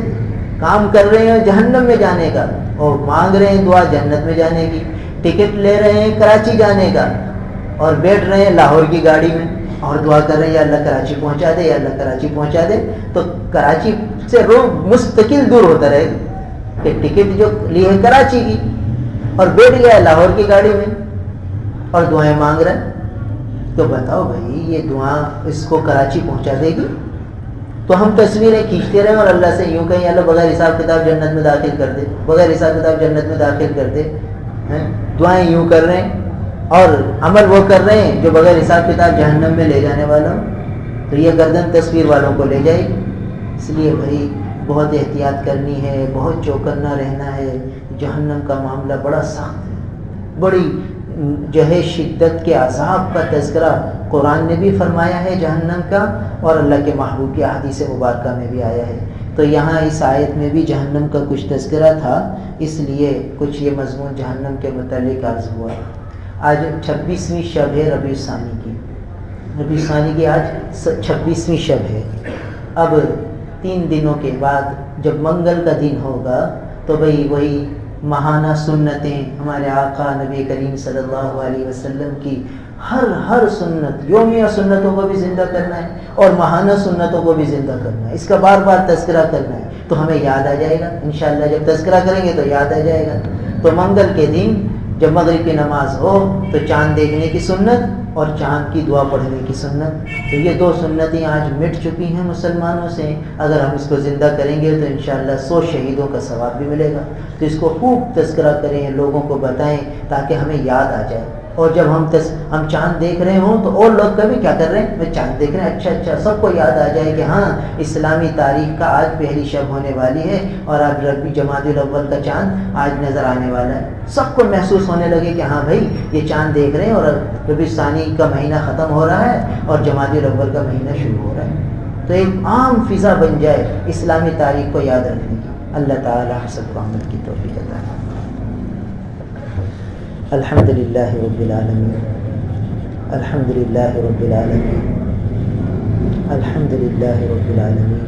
کام کر رہے ہیں جہنم میں جانے کا اور مانگ رہے ہیں دعا جنت میں جانے کی. ٹکٹ لے رہے ہیں کراچی جانے کا اور بیٹھ رہے ہیں لاہور کی گاڑی میں اور دعا کر رہے ہیں یا اللہ کراچی پہنچا دے، یا اللہ کراچی پہنچا دے. تو کراچی سے روز مستقل دور ہوتا رہے گا کہ ٹکٹ جو لی ہے کراچی کی اور بیٹھ گیا لاہور کی گاڑی میں اور دعائیں مانگ رہا ہے. تو بتاؤ بھائی یہ دعا اس کو کراچی پہنچا دے گی؟ تو ہم تصویریں کھینچتے رہیں اور اللہ سے یوں کہیں اللہ بغیر حساب کتاب جنت میں داخل کر دے، بغیر حساب کتاب جنت میں داخل کر دے. دعائیں یوں کر رہے ہیں اور عمل وہ کر رہے ہیں جو بغیر حساب کتاب جہنم میں لے جانے والا ہوں. تو یہ گردن تصویر والوں کو لے جائے گی. اس لیے بھائی بہت احتیاط کرنی ہے، بہت چوکنا رہنا ہے. جہنم کا معاملہ بڑا سخت ہے، بڑی جو ہے شدت کے عذاب کا تذکرہ قرآن نے بھی فرمایا ہے جہنم کا، اور اللہ کے محبوب کی احادیث مبارکہ میں بھی آیا ہے. تو یہاں اس آیت میں بھی جہنم کا کچھ تذکرہ تھا، اس لیے کچھ یہ مضمون جہنم کے متعلق عرض ہوا. آج 26ویں شب ہے ربیع الثانی کی. ربیع الثانی کی آج 26ویں شب ہے. اب 3 دنوں کے بعد جب منگل کا دن ہوگا تو بھئی وہی ماہانہ سنتیں ہمارے آقا نبی کریم صلی اللہ علیہ وسلم کی ہر سنت، یومیہ سنتوں کو بھی زندہ کرنا ہے اور ماہانہ سنتوں کو بھی زندہ کرنا ہے. اس کا بار بار تذکرہ کرنا ہے تو ہمیں یاد آ جائے گا انشاءاللہ. جب تذکرہ کریں گے تو یاد آ جائے گا. تو منگل کے دن جب مغرب کی نماز ہو تو چاند دیکھنے کی سنت اور چاند کی دعا پڑھنے کی سنت. تو یہ 2 سنتیں آج مٹ چکی ہیں مسلمانوں سے. اگر ہم اس کو زندہ کریں گے تو انشاءاللہ 100 شہیدوں کا ثواب بھی ملے گا. تو اس کو خوب تذکرہ کریں، لوگوں کو بتائیں تاکہ ہمیں یاد آ جائے. اور جب ہم چاند دیکھ رہے ہوں تو اور لوگ کبھی کیا کر رہے ہیں، میں چاند دیکھ رہے ہیں، اچھا سب کو یاد آ جائے کہ ہاں اسلامی تاریخ کا آج پہلی شب ہونے والی ہے اور آج ربیع جمادی الاول کا چاند آج نظر آنے والا ہے. سب کو محسوس ہونے لگے کہ ہاں بھائی یہ چاند دیکھ رہے ہیں اور ربیع ثانی کا مہینہ ختم ہو رہا ہے اور جمادی الاول کا مہینہ شروع ہو رہا ہے. تو ایک عام فضا بن جائے اسلامی تاریخ کو یاد رکھنے کی. اللہ تعالی ہم سب کو عمل کی توفیق عطا فرمائے. الحمد للہ رب العالمین، الحمد للہ رب العالمین، الحمد للہ رب العالمین،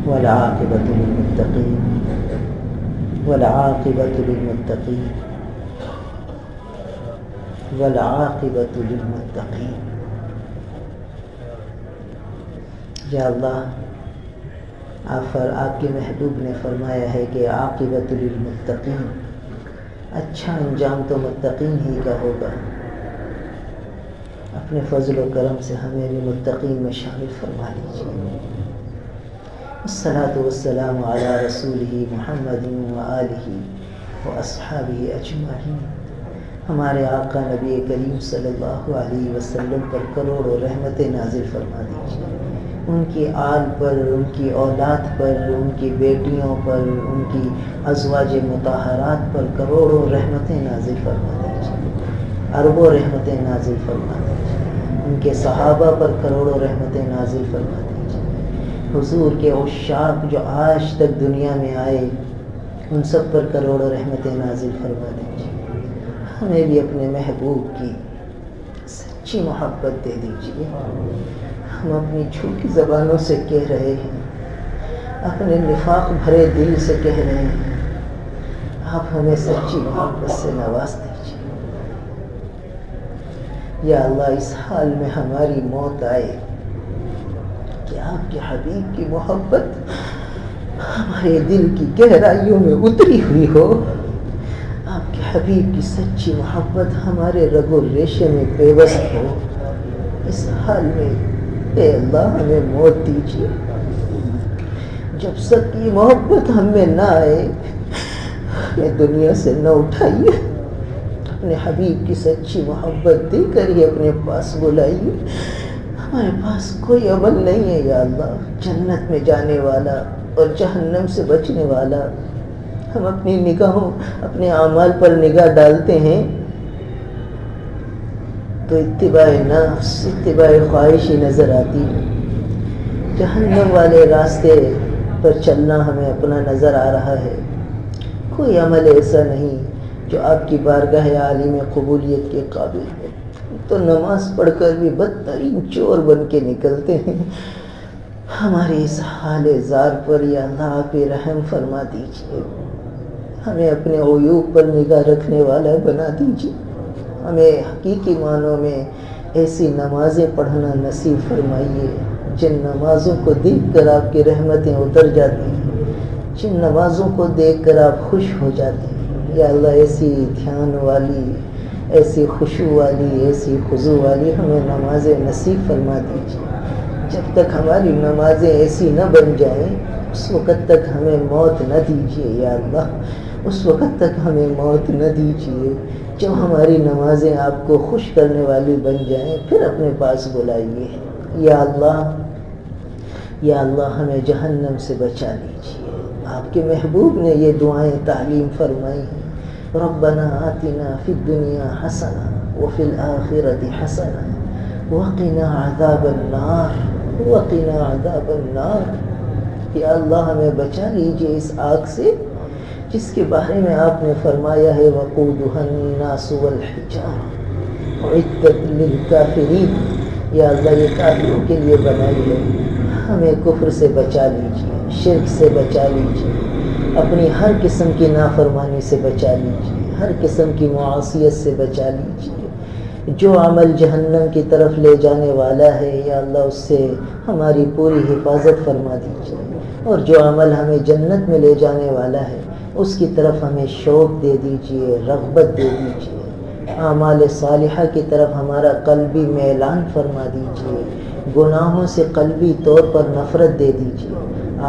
والعاقبۃ للمتقین، والعاقبۃ للمتقین، والعاقبۃ للمتقین. یا اللہ، آپ کے محبوب نے فرمایا ہے کہ عاقبۃ للمتقین، اچھا انجام تو متقین ہی کا ہوگا. اپنے فضل و کرم سے ہمیں بھی متقین میں شامل فرما لیجیے. الصلاۃ والسلام علی رسولہ محمد وآلہ واصحابہ اجمعین. ہمارے آقا نبی کریم صلی اللہ علیہ وسلم پر کروڑوں رحمتیں نازل فرما دیجیے، ان کی آل پر، ان کی اولاد پر، ان کی بیٹیوں پر، ان کی ازواج مطہرات پر کروڑوں رحمتیں نازل فرما دیجیے، اربوں رحمتیں نازل فرما دیجیے، ان کے صحابہ پر کروڑوں رحمتیں نازل فرما دیجیے، حضور کے عشاق جو آج تک دنیا میں آئے ان سب پر کروڑوں رحمتیں نازل فرما دیجیے، ہمیں بھی اپنے محبوب کی سچی محبت دے دیجیے۔ ہم اپنی جھوٹی زبانوں سے کہہ رہے ہیں، اپنے نفاق بھرے دل سے کہہ رہے ہیں، آپ ہمیں سچی محبت سے نواز دیجیے۔ یا اللہ اس حال میں ہماری موت آئے کہ آپ کے حبیب کی محبت ہمارے دل کی گہرائیوں میں اتری ہوئی ہو، آپ کے حبیب کی سچی محبت ہمارے رگ و ریشے میں پیوست ہو۔ اس حال میں اے اللہ ہمیں موت دیجیے، جب تک یہ محبت ہم میں نہ آئے ہمیں دنیا سے نہ اٹھائیے، اپنے حبیب کی سچی محبت دے کر ہی اپنے پاس بلائیے۔ ہمارے پاس کوئی عمل نہیں ہے یا اللہ جنت میں جانے والا اور جہنم سے بچنے والا۔ ہم اپنی نگاہوں، اپنے اعمال پر نگاہ ڈالتے ہیں تو اتباع نفس، اتباع خواہش ہی نظر آتی ہے۔ جہنم والے راستے پر چلنا ہمیں اپنا نظر آ رہا ہے۔ کوئی عمل ایسا نہیں جو آپ کی بارگاہ عالی میں قبولیت کے قابل ہے۔ تو نماز پڑھ کر بھی بدترین چور بن کے نکلتے ہیں۔ ہمارے اس حال زار پر یا اللہ آپ رحم فرما دیجیے، ہمیں اپنے عیوب پر نگاہ رکھنے والا بنا دیجیے، ہمیں حقیقی معنوں میں ایسی نمازیں پڑھنا نصیب فرمائیے جن نمازوں کو دیکھ کر آپ کی رحمتیں اتر جاتی ہیں، جن نمازوں کو دیکھ کر آپ خوش ہو جاتے ہیں۔ یا اللہ ایسی دھیان والی، ایسی خشوع والی، ایسی خضوع والی ہمیں نمازیں نصیب فرما دیجیے۔ جب تک ہماری نمازیں ایسی نہ بن جائیں اس وقت تک ہمیں موت نہ دیجیے یا اللہ، اس وقت تک ہمیں موت نہ دیجیے۔ جب ہماری نمازیں آپ کو خوش کرنے والی بن جائیں پھر اپنے پاس بلائیے۔ یا اللہ ہمیں جہنم سے بچا لیجیے۔ آپ کے محبوب نے یہ دعائیں تعلیم فرمائی ہیں، ربنا آتنا فی الدنیا حسنہ وفی الآخرۃ حسنہ وقنا عذاب النار وقنا عذاب النار۔ یا اللہ ہمیں بچا لیجیے اس آگ سے جس کے بارے میں آپ نے فرمایا ہے وقودها الناس والحجارہ اعدت للکافرین۔ یا اللہ یہ کافروں کے لیے بنائی ہے، ہمیں کفر سے بچا لیجیے، شرک سے بچا لیجیے، اپنی ہر قسم کی نافرمانی سے بچا لیجیے، ہر قسم کی معاصیت سے بچا لیجیے۔ جو عمل جہنم کی طرف لے جانے والا ہے یا اللہ اس سے ہماری پوری حفاظت فرما دیجیے، اور جو عمل ہمیں جنت میں لے جانے والا ہے اس کی طرف ہمیں شوق دے دیجیے، رغبت دے دیجیے۔ اعمال صالحہ کی طرف ہمارا قلبی میلان فرما دیجیے، گناہوں سے قلبی طور پر نفرت دے دیجیے۔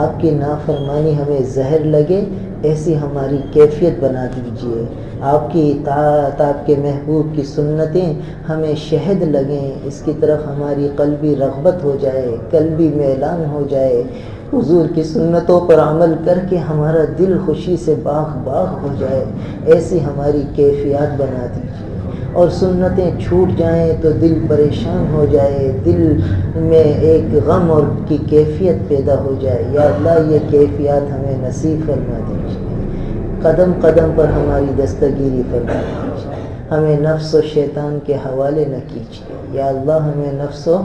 آپ کی نافرمانی ہمیں زہر لگے ایسی ہماری کیفیت بنا دیجیے، آپ کی اطاعت، آپ کے محبوب کی سنتیں ہمیں شہد لگیں، اس کی طرف ہماری قلبی رغبت ہو جائے، قلبی میلان ہو جائے، حضور کی سنتوں پر عمل کر کے ہمارا دل خوشی سے باغ باغ ہو جائے، ایسی ہماری کیفیات بنا دیجیے۔ اور سنتیں چھوٹ جائیں تو دل پریشان ہو جائے، دل میں ایک غم اور کی کیفیت پیدا ہو جائے۔ یا اللہ یہ کیفیات ہمیں نصیب فرما دیجیے، قدم قدم پر ہماری دستگیری فرما دیجیے، ہمیں نفس و شیطان کے حوالے نہ کیجیے۔ یا اللہ ہمیں نفس و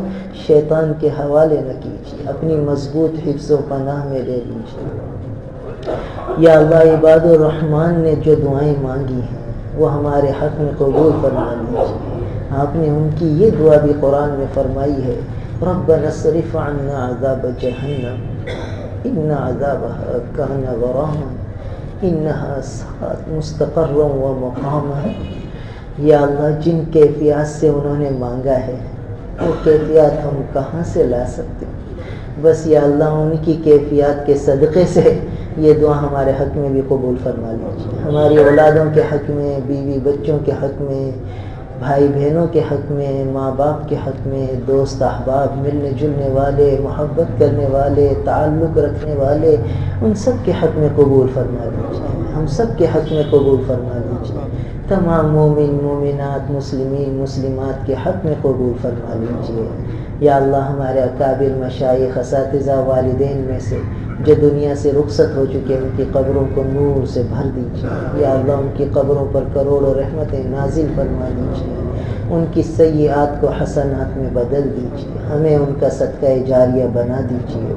شیطان کے حوالے نہ کیجیے، اپنی مضبوط حفظ و پناہ میں لے لیجیے۔ یا اللہ عباد الرحمن نے جو دعائیں مانگی ہیں وہ ہمارے حق میں قبول فرما لیجیے۔ آپ نے ان کی یہ دعا بھی قرآن میں فرمائی ہے، ربنا اصرف عنا عذاب جہنم ان عذابها کان غراما انها ساءت مستقرا ومقاما۔ یا اللہ جن کیفیات سے انہوں نے مانگا ہے وہ کیفیات ہم کہاں سے لا سکتے ہیں؟ بس یا اللہ ان کی کیفیات کے صدقے سے یہ دعا ہمارے حق میں بھی قبول فرما لیجیے، ہماری اولادوں کے حق میں، بیوی بچوں کے حق میں، بھائی بہنوں کے حق میں، ماں باپ کے حق میں، دوست احباب، ملنے جلنے والے، محبت کرنے والے، تعلق رکھنے والے، ان سب کے حق میں قبول فرما لیجیے، ہم سب کے حق میں قبول فرما لیجیے، تمام مومن مومنات مسلمین مسلمات کے حق میں قبول فرما لیجیے۔ یا اللہ ہمارے اکابر مشائخ اساتذہ والدین میں سے جو دنیا سے رخصت ہو چکے ان کی قبروں کو نور سے بھر دیجیے، یا اللہ ان کی قبروں پر کروڑوں رحمتیں نازل فرما دیجیے، ان کی سیئات کو حسنات میں بدل دیجیے، ہمیں ان کا صدقہ جاریہ بنا دیجیے۔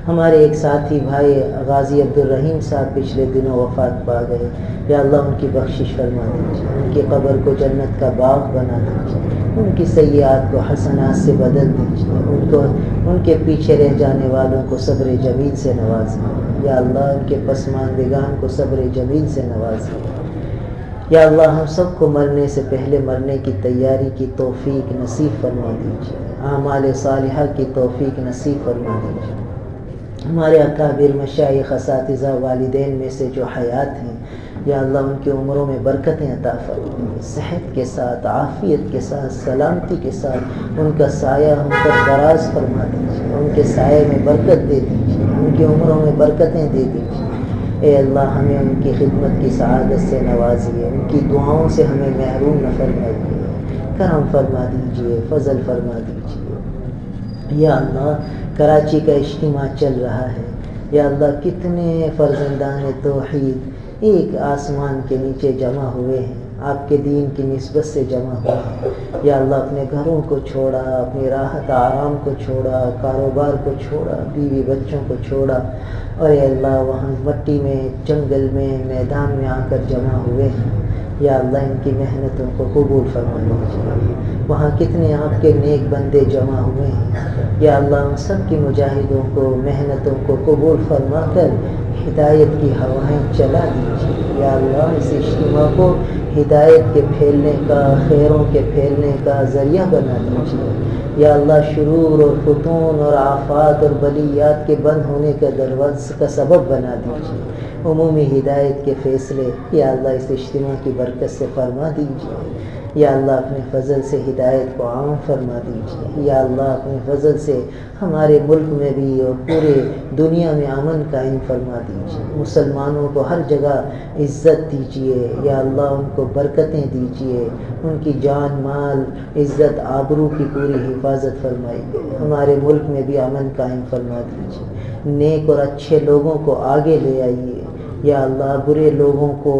ہمارے ایک ساتھی بھائی غازی عبدالرحیم صاحب پچھلے دنوں وفات پا گئے، یا اللہ ان کی بخشش فرما دیجیے، ان کی قبر کو جنت کا باغ بنا دیجیے، ان کی سیئات کو حسنات سے بدل دیجیے، ان کے پیچھے رہ جانے والوں کو صبر جمیل سے نوازیے، یا اللہ ان کے پسماندگان کو صبر جمیل سے نوازیے۔ یا اللہ ہم سب کو مرنے سے پہلے مرنے کی تیاری کی توفیق نصیب فرما دیجیے، اعمال صالحہ کی توفیق نصیب فرما دیجیے۔ ہمارے اکابر مشائخ اساتذہ والدین میں سے جو حیات ہیں، یا اللہ ان کی عمروں میں برکتیں عطا فرمائیے، صحت کے ساتھ، عافیت کے ساتھ، سلامتی کے ساتھ ان کا سایہ ہم پر دراز فرما دیجیے، ان کے سائے میں برکت دے دیجیے، ان کی عمروں میں برکتیں دے دیجیے۔ اے اللہ ہمیں ان کی خدمت کی سعادت سے نوازیے، ان کی دعاؤں سے ہمیں محروم نہ فرمائیے، کرم فرما دیجیے، فضل فرما دیجیے۔ یا اللہ کراچی کا اجتماع چل رہا ہے، یا اللہ کتنے فرزندان توحید ایک آسمان کے نیچے جمع ہوئے ہیں، آپ کے دین کی نسبت سے جمع ہوئے ہیں، یا اللہ اپنے گھروں کو چھوڑا، اپنی راحت آرام کو چھوڑا، کاروبار کو چھوڑا، بیوی بچوں کو چھوڑا، اور اے اللہ وہاں مٹی میں، جنگل میں، میدان میں آ کر جمع ہوئے ہیں، یا اللہ ان کی محنتوں کو قبول فرما لیجیے۔ وہاں کتنے آپ کے نیک بندے جمع ہوئے ہیں، یا اللہ ان سب کی مجاہدوں کو، محنتوں کو قبول فرما کر ہدایت کی ہوائیں چلا دیجیے، یا اللہ اس اجتماع کو ہدایت کے پھیلنے کا، خیروں کے پھیلنے کا ذریعہ بنا دیجیے، یا اللہ شرور اور فتون اور آفات اور بلیات کے بند ہونے کا دروازہ کا سبب بنا دیجیے، عمومی ہدایت کے فیصلے یا اللہ اس اجتماع کی برکت سے فرما دیجیے، یا اللہ اپنے فضل سے ہدایت کو عام فرما دیجیے، یا اللہ اپنے فضل سے ہمارے ملک میں بھی اور پورے دنیا میں امن قائم فرما دیجیے، مسلمانوں کو ہر جگہ عزت دیجیے، یا اللہ ان کو برکتیں دیجیے، ان کی جان مال عزت آبرو کی پوری حفاظت فرمائیے، ہمارے ملک میں بھی امن قائم فرما دیجیے، نیک اور اچھے لوگوں کو آگے لے آئیے، یا اللہ برے لوگوں کو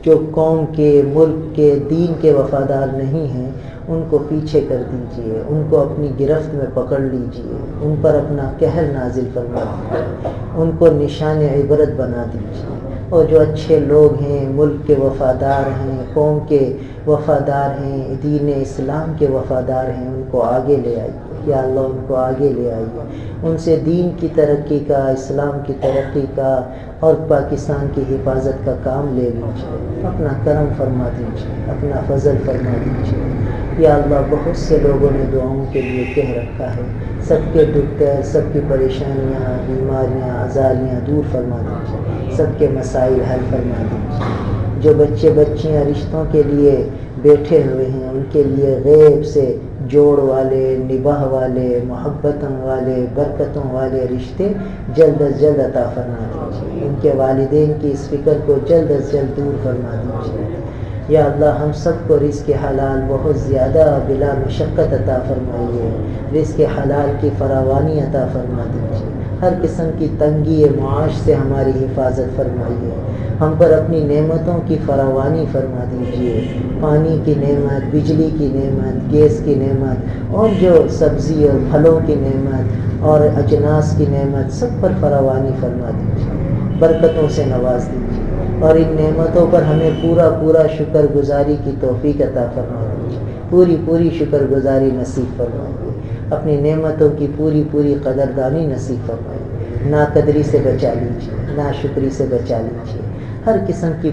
جو قوم کے، ملک کے، دین کے وفادار نہیں ہیں ان کو پیچھے کر دیجیے، ان کو اپنی گرفت میں پکڑ لیجیے، ان پر اپنا قہر نازل فرما دیجیے، ان کو نشان عبرت بنا دیجیے، اور جو اچھے لوگ ہیں، ملک کے وفادار ہیں، قوم کے وفادار ہیں، دین اسلام کے وفادار ہیں، ان کو آگے لے آئیے، یا اللہ ان کو آگے لے آئیے، ان سے دین کی ترقی کا، اسلام کی ترقی کا اور پاکستان کی حفاظت کا کام لے لیجیے، اپنا کرم فرما دیجیے، اپنا فضل فرما دیجیے۔ یا اللہ بہت سے لوگوں نے دعاؤں کے لیے کہہ رکھا ہے، سب کے دکھ درد، سب کی پریشانیاں، بیماریاں، ازاریاں دور فرما دیجیے، سب کے مسائل حل فرما دیجیے، جو بچے بچیاں رشتوں کے لیے بیٹھے ہوئے ہیں ان کے لیے غیب سے جوڑ والے، نباہ والے، محبتوں والے، برکتوں والے رشتے جلد از جلد عطا فرما دیجیے، ان کے والدین کی اس فکر کو جلد از جلد دور فرما دیجیے۔ یا اللہ ہم سب کو رزق حلال بہت زیادہ بلا مشقت عطا فرمائیے، رزق حلال کی فراوانی عطا فرما دیجیے، ہر قسم کی تنگی معاش سے ہماری حفاظت فرمائیے، ہم پر اپنی نعمتوں کی فراوانی فرما دیجیے، پانی کی نعمت، بجلی کی نعمت، گیس کی نعمت، اور جو سبزی اور پھلوں کی نعمت اور اجناس کی نعمت، سب پر فراوانی فرما دیجیے، برکتوں سے نواز دیجیے، اور ان نعمتوں پر ہمیں پورا شکر گزاری کی توفیق عطا فرما دیجیے، پوری شکر گزاری نصیب فرمائیے، اپنی نعمتوں کی پوری قدردانی نصیب فرمائیے، ناقدری سے بچا لیجیے، ناشکری سے بچا لیجیے، ہر قسم کی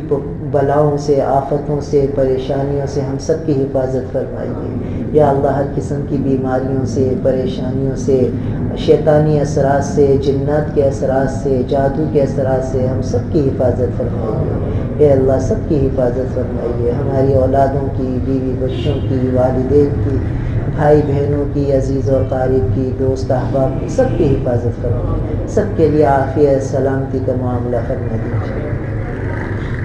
بلاؤں سے، آفتوں سے، پریشانیوں سے ہم سب کی حفاظت فرمائیے یا اللہ۔ ہر قسم کی بیماریوں سے، پریشانیوں سے، شیطانی اثرات سے، جنات کے اثرات سے، جادو کے اثرات سے ہم سب کی حفاظت فرمائیے اے اللہ۔ سب کی حفاظت فرمائیے، ہماری اولادوں کی، بیوی بچوں کی، والدین کی، بھائی بہنوں کی، عزیز و قارب کی، دوست احباب کی، سب کی حفاظت فرمائیے، سب کے لیے عافیت سلامتی کا معاملہ فرما دیجیے۔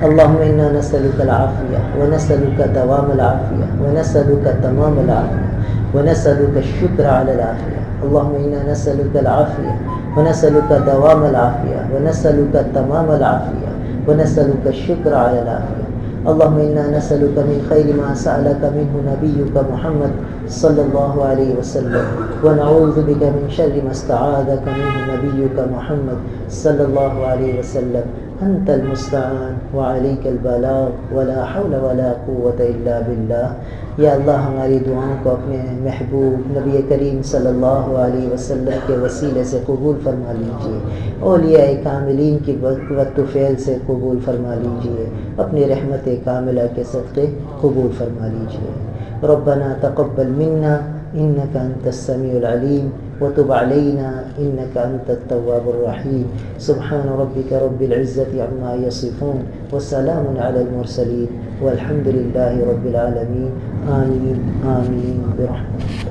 اللہم انا نسألک العافیہ ونسألک دوام العافیہ ونسألک تمام العافیہ ونسألک الشکر علی العافیہ۔ اللہم انا نسألک العافیہ ونسألک دوام العافیہ ونسألک تمام العافیہ ونسألک الشکر علی العافیہ۔ اللہم انا نسألک من خیر ما سألک منہ نبیک محمد صلی اللہ علیہ وسلم ونعوذ بک من شر ما استعاذک منہ نبیک محمد صلی اللہ علیہ وسلم۔ انت المستعان وعلیک البلاغ ولا حول ولا قوة الا باللہ۔ یا اللہ ہماری دعاؤں کو اپنے محبوب نبی کریم صلی اللہ علیہ وسلم کے وسیلے سے قبول فرما لیجیے، اولیاء کاملین کی قوت و فعل سے قبول فرما لیجیے، اپنی رحمت کاملہ کے صدقے قبول فرما لیجیے۔ ربنا تقبل منا انك انت السميع العليم وتب علينا انك انت التواب الرحيم۔ سبحان ربك رب العزة عما يصفون وسلام على المرسلين والحمد لله رب العالمين۔ آمين آمين برحمتك۔